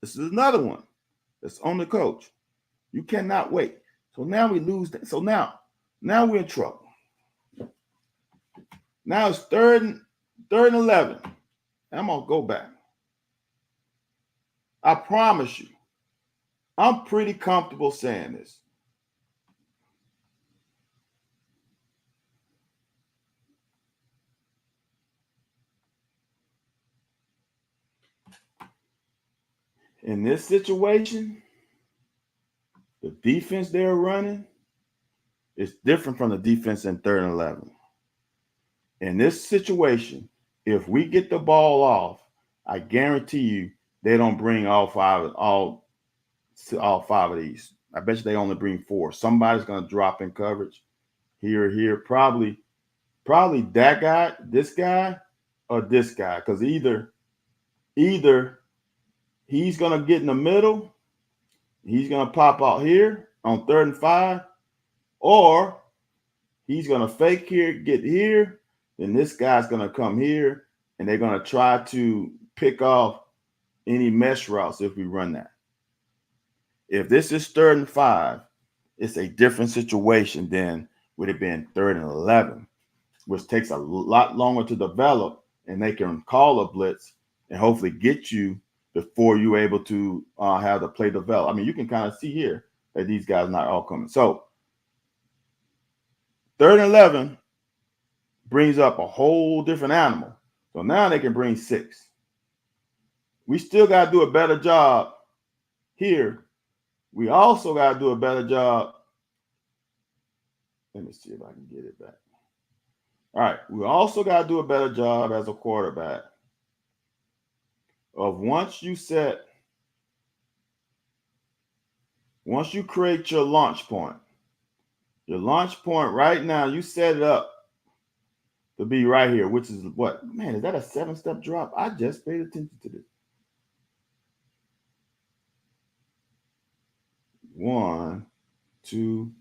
This is another one that's on the coach. You cannot wait. So now we lose that. So now we're in trouble. Now it's third and 11. I'm going to go back. I promise you, I'm pretty comfortable saying this. In this situation, the defense they're running is different from the defense in 3rd and 11. In this situation, if we get the ball off, I guarantee you they don't bring all five of these. I bet you they only bring 4. Somebody's going to drop in coverage here. Probably that guy, this guy, or this guy, because either he's going to get in the middle, he's going to pop out here on 3rd and 5, or he's going to fake here, get here, then this guy's going to come here, and they're going to try to pick off any mesh routes if we run that. If this is 3rd and 5, it's a different situation than would it been 3rd and 11, which takes a lot longer to develop, and they can call a blitz and hopefully get you before you're able to have the play develop. I mean, you can kind of see here that these guys not all coming. So 3rd and 11 brings up a whole different animal. So now they can bring 6. We still got to do a better job here. We also got to do a better job. Let me see if I can get it back. All right. We also got to do a better job as a quarterback of once you create your launch point right now, you set it up to be right here, which is what? Man, is that a 7-step drop? I just paid attention to this. 1, 2,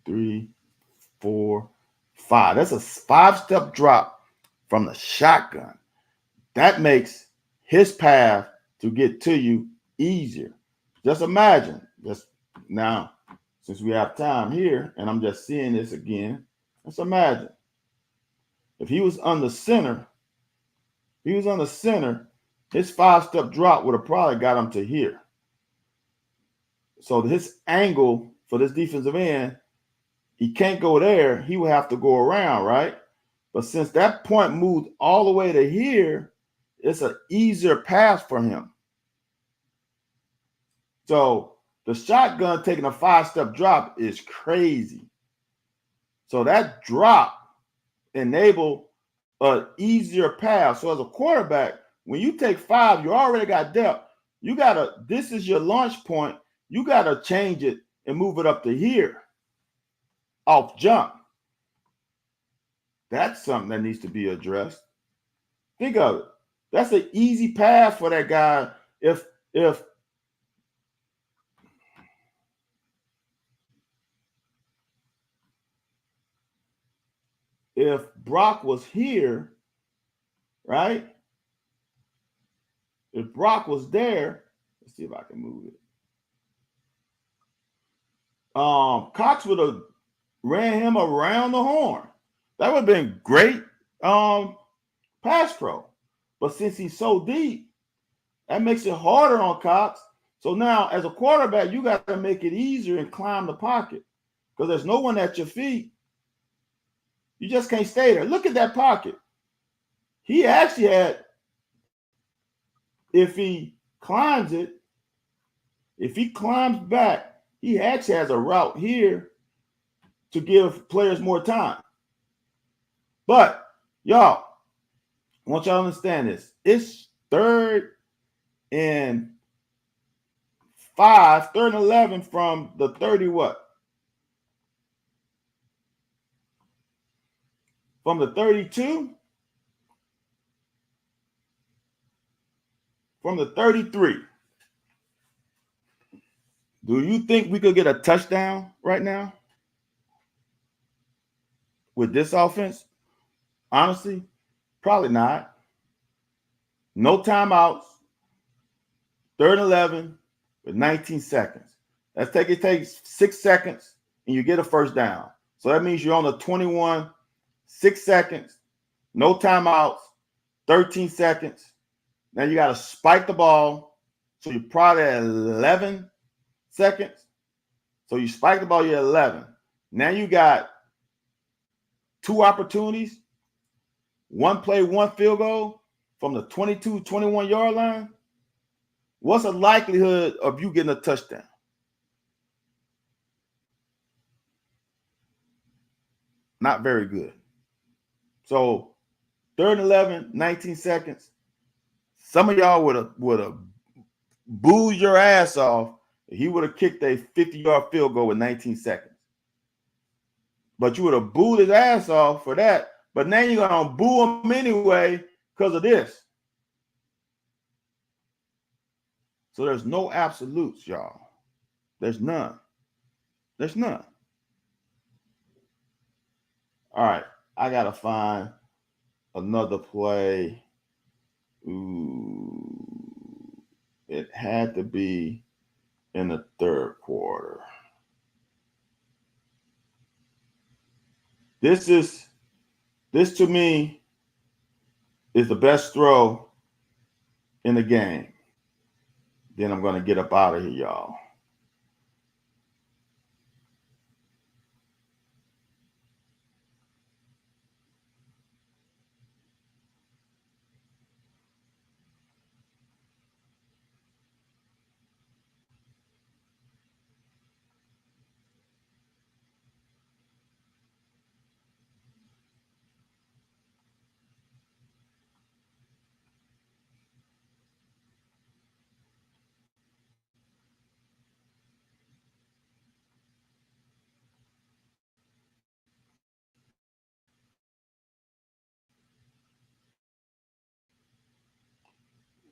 3, 4, 5. That's a 5-step drop from the shotgun. That makes his path to get to you easier. Just imagine, just now, since we have time here, and I'm just seeing this again, let's imagine if he was on the center, his 5-step drop would have probably got him to here. So his angle for this defensive end, he can't go there. He would have to go around, right? But since that point moved all the way to here, it's an easier pass for him. So the shotgun taking a 5-step drop is crazy. So that drop enabled an easier pass. So as a quarterback, when you take 5, you already got depth. This is your launch point. You got to change it and move it up to here off jump. That's something that needs to be addressed. Think of it. That's an easy pass for that guy. If Brock was here, right? If Brock was there, let's see if I can move it. Cox would have ran him around the horn. That would have been great pass pro. But since he's so deep, that makes it harder on Cox. So now, as a quarterback, you got to make it easier and climb the pocket because there's no one at your feet. You just can't stay there. Look at that pocket. He actually had, if he climbs back, he actually has a route here to give players more time. But y'all, I want y'all to understand this. It's 3rd and 5, 3rd and 11 from the 30 what? From the 32? From the 33. Do you think we could get a touchdown right now with this offense? Honestly, probably not. No timeouts. 3rd and 11 with 19 seconds. It takes 6 seconds and you get a first down. So that means you're on the 21, 6 seconds, no timeouts, 13 seconds. Now you got to spike the ball. So you're probably at 11 seconds. So you spike the ball, you're at 11. Now you got 2 opportunities, 1 play, 1 field goal from the 22, 21-yard line. What's the likelihood of you getting a touchdown? Not very good. So 3rd and 11, 19 seconds. Some of y'all would have booed your ass off if he would have kicked a 50-yard field goal with 19 seconds. But you would have booed his ass off for that. But now you're going to boo him anyway because of this. So there's no absolutes, y'all. There's none. There's none. All right. I got to find another play. Ooh. It had to be in the third quarter. This to me is the best throw in the game. Then I'm gonna get up out of here, y'all.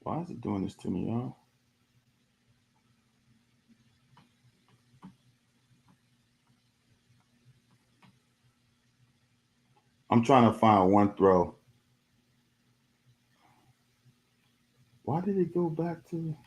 Why is it doing this to me, y'all? I'm trying to find one throw. Why did it go back to?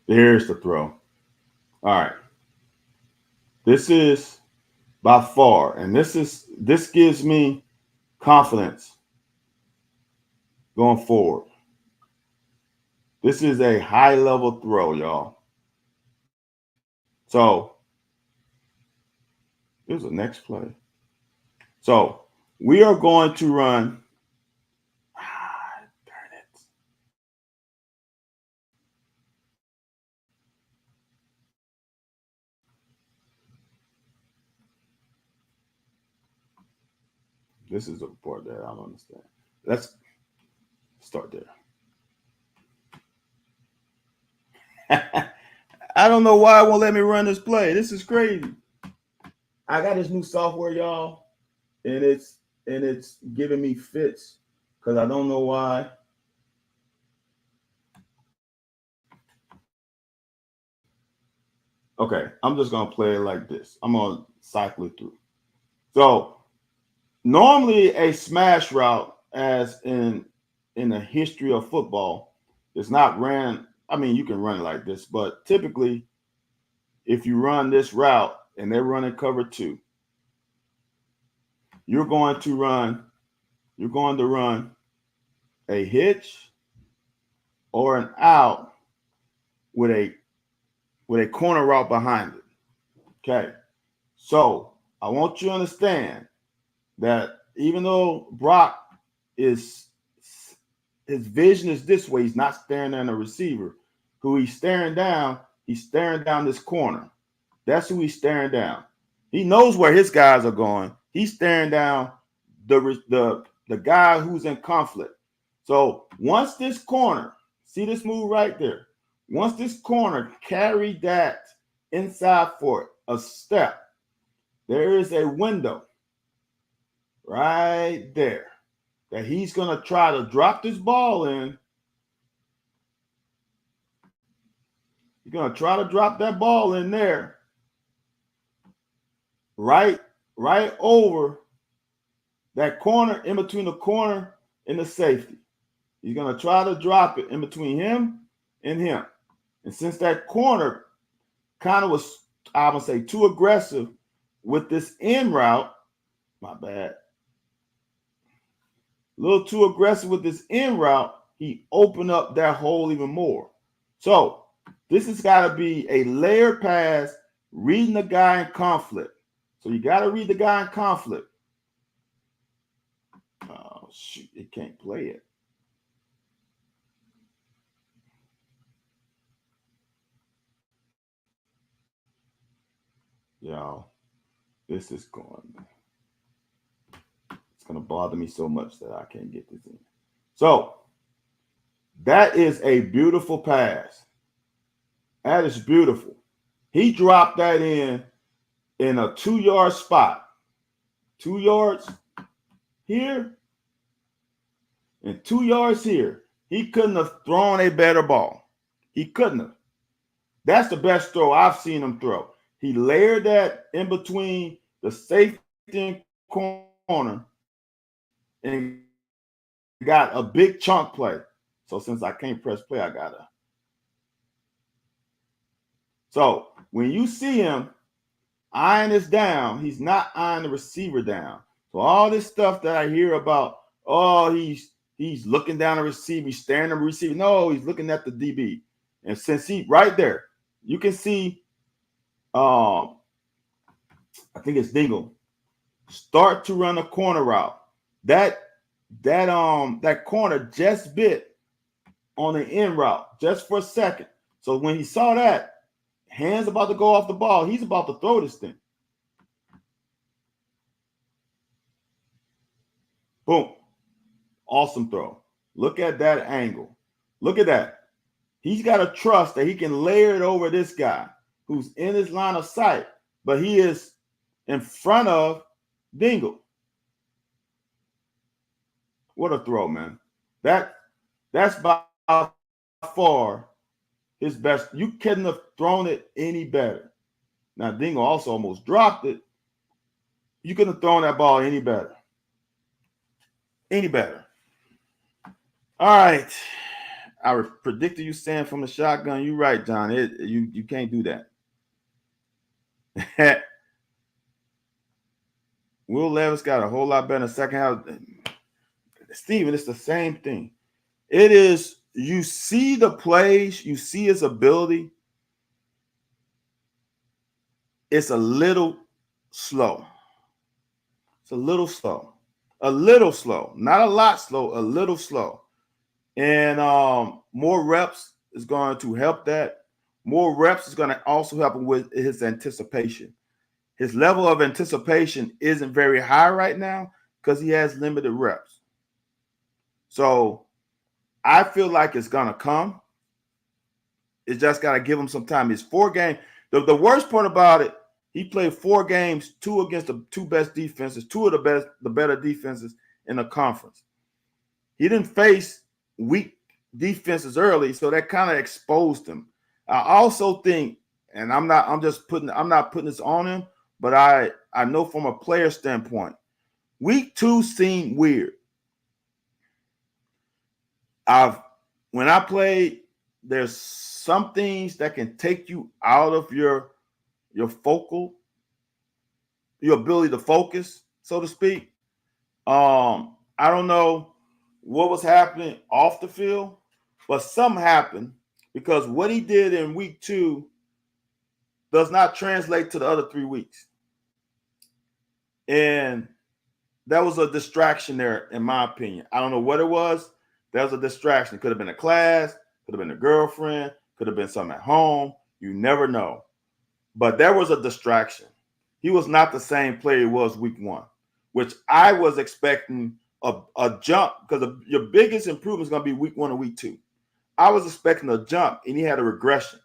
There's the throw. All right. This is by far, and this gives me confidence going forward. This is a high level throw, y'all. So here's the next play. So we are going to run. Darn it. This is the part that I don't understand. Let's start there. I don't know why it won't let me run this play. This is crazy. I got this new software, y'all, and it's giving me fits because I don't know why. Okay, I'm just gonna play it like this. I'm gonna cycle it through. So normally a smash route, as in the history of football, is not ran. I mean, you can run it like this, but typically, if you run this route and they're running cover two, you're going to run a hitch or an out with a corner route behind it. Okay. So I want you to understand that even though Brock is his vision is this way, he's not staring at a receiver. Who he's staring down this corner. That's who he's staring down. He knows where his guys are going. He's staring down the guy who's in conflict. So once this corner, see this move right there. Once this corner carried that inside for a step, there is a window right there that he's going to try to drop this ball in. He's going to try to drop that ball in there right over that corner, in between the corner and the safety. He's going to try to drop it in between him and him. And since that corner kind of was, I would say, too aggressive with this in route, my bad, a little too aggressive with this in route, he opened up that hole even more. So this has got to be a layered pass, reading the guy in conflict. So you got to read the guy in conflict. Oh, shoot, it can't play it. Y'all, this is going. It's going to bother me so much that I can't get this in. So that is a beautiful pass. That is beautiful. He dropped that in a 2-yard spot. 2 yards here and 2 yards here. He couldn't have thrown a better ball. He couldn't have. That's the best throw I've seen him throw. He layered that in between the safety and corner and got a big chunk play. So since I can't press play, I gotta. So when you see him eyeing this down, he's not eyeing the receiver down. So all this stuff that I hear about, oh, he's looking down the receiver, he's staring at the receiver. No, he's looking at the DB. And since he right there, you can see, I think it's Dingle, start to run a corner route. That corner just bit on the end route just for a second. So when he saw that, hands about to go off the ball, he's about to throw this thing. Boom. Awesome throw. Look at that angle. Look at that. He's got to trust that he can layer it over this guy who's in his line of sight, but he is in front of Dingle. What a throw, man. That's by far his best. You couldn't have thrown it any better. Now, Dingle also almost dropped it. You couldn't have thrown that ball any better. Any better. All right. I predicted you saying from the shotgun. You're right, John. You can't do that. Will Levis got a whole lot better in the second half. Steven, it's the same thing. It is, you see the plays, you see his ability. It's a little slow. It's a little slow. A little slow. Not a lot slow, a little slow. And more reps is going to help that. More reps is going to also help him with his anticipation. His level of anticipation isn't very high right now because he has limited reps. So I feel like it's going to come. It's just got to give him some time. It's 4 games. The worst part about it, he played 4 games, 2 against the 2 best defenses, 2 of the better defenses in the conference. He didn't face weak defenses early, so that kind of exposed him. I also think, and I'm not putting this on him, but I know from a player standpoint, week 2 seemed weird. When I played, there's some things that can take you out of your ability to focus, so to speak. I don't know what was happening off the field, but something happened because what he did in week 2 does not translate to the other 3 weeks. And that was a distraction there, in my opinion. I don't know what it was. That was a distraction. It could have been a class, could have been a girlfriend, could have been something at home. You never know. But there was a distraction. He was not the same player he was week 1, which I was expecting a jump because your biggest improvement is going to be week 1 and week 2. I was expecting a jump, and he had a regression.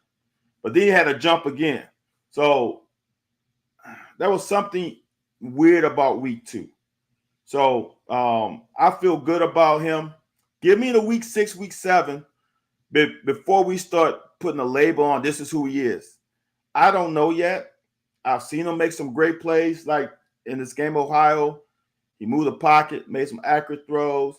But then he had a jump again. So there was something weird about week 2. So I feel good about him. Give me the week 6, week 7 before we start putting a label on this is who he is. I don't know yet. I've seen him make some great plays, like in this game, Ohio. He moved the pocket, made some accurate throws.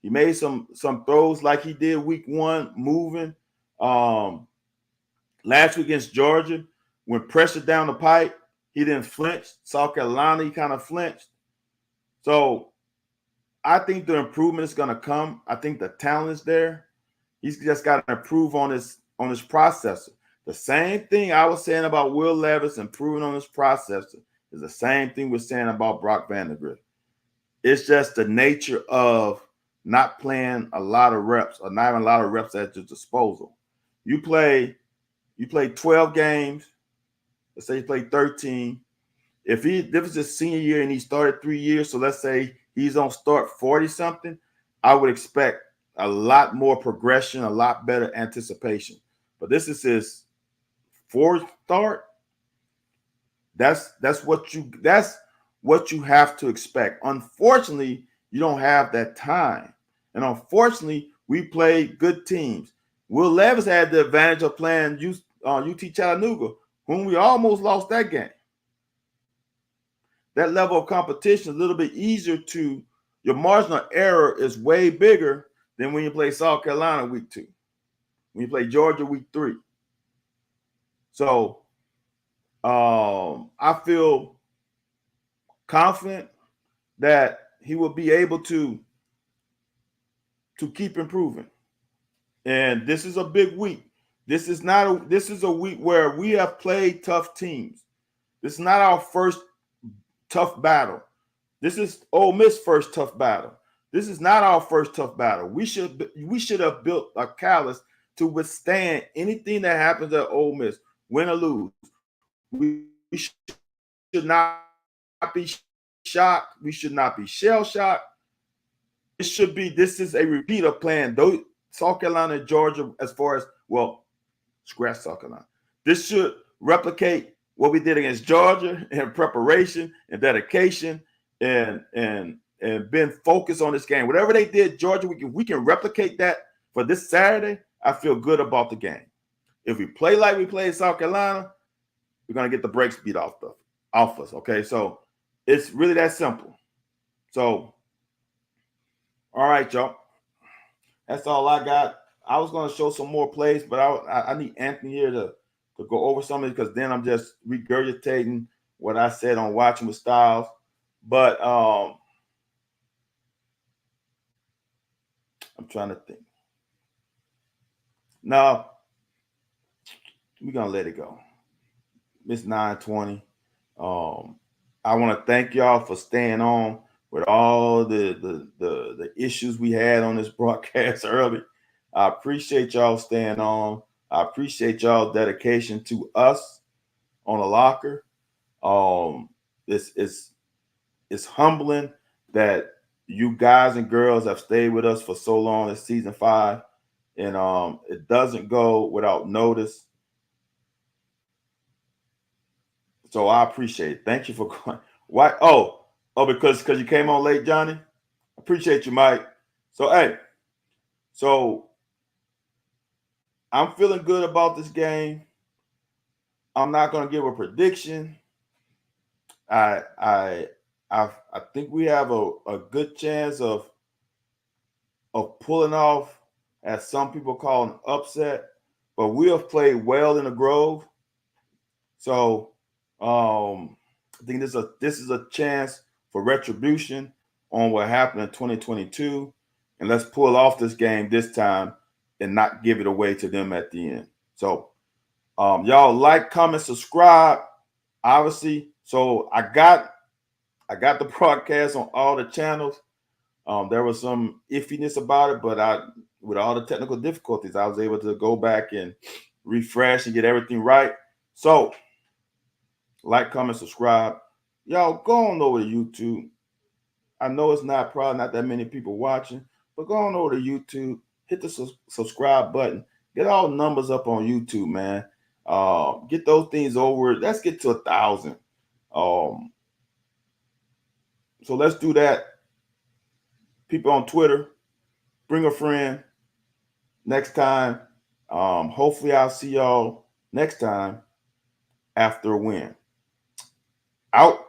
He made some throws like he did week 1, moving. Last week against Georgia, when pressured down the pipe, he didn't flinch. South Carolina, he kind of flinched. So I think the improvement is going to come. I think the talent is there. He's just got to improve on his processor. The same thing I was saying about Will Levis improving on his processor is the same thing we're saying about Brock Vandagriff. It's just the nature of not playing a lot of reps or not having a lot of reps at your disposal. You play 12 games. Let's say you play 13. If this is his senior year and he started 3 years, so let's say he's on start 40-something, I would expect a lot more progression, a lot better anticipation. But this is his 4th start. That's what you have to expect. Unfortunately, you don't have that time. And unfortunately, We played good teams. Will Levis had the advantage of playing UT Chattanooga, whom we almost lost that game. That level of competition is a little bit easier to, your margin of error is way bigger than when you play South Carolina week 2, when you play Georgia week 3. So I feel confident that he will be able to keep improving. And this is a big week. This is a week where we have played tough teams. This is not our first tough battle. This is Ole Miss' first tough battle. This is not our first tough battle. We should have built a callus to withstand anything that happens at Ole Miss, win or lose. We should not be shocked. We should not be shell shocked. This is a repeat of playing those South Carolina and Georgia as far as, well, scratch South Carolina. This should replicate what we did against Georgia in preparation and dedication and being focused on this game. Whatever they did, Georgia, we can replicate that for this Saturday. I feel good about the game. If we play like we played South Carolina, we're gonna get the brakes beat off us. Okay, so it's really that simple. So, all right, y'all. That's all I got. I was gonna show some more plays, but I need Anthony here to go over some of it, because then I'm just regurgitating what I said on Watching with Styles. But I'm trying to think. No, we're gonna let it go. It's 9:20. I want to thank y'all for staying on with all the issues we had on this broadcast early. I appreciate y'all staying on. I appreciate y'all dedication to us on the locker. It's humbling that you guys and girls have stayed with us for so long. It's season 5, and it doesn't go without notice. So I appreciate it. Thank you for going. Why? Oh, because you came on late, Johnny. Appreciate you, Mike. So so I'm feeling good about this game. I'm not going to give a prediction. I think we have a good chance of pulling off, as some people call an upset, but we have played well in the Grove. So I think this is a chance for retribution on what happened in 2022, and let's pull off this game this time and not give it away to them at the end. So y'all like, comment, subscribe, obviously. So I got the broadcast on all the channels. There was some iffiness about it, but with all the technical difficulties, I was able to go back and refresh and get everything right. So like, comment, subscribe. Y'all go on over to YouTube. I know it's probably not that many people watching, but go on over to YouTube, hit the subscribe button, get all the numbers up on YouTube, man. Get those things over. Let's get to 1,000. So let's do that. People on Twitter, bring a friend. Next time, hopefully I'll see y'all next time after a win. Out.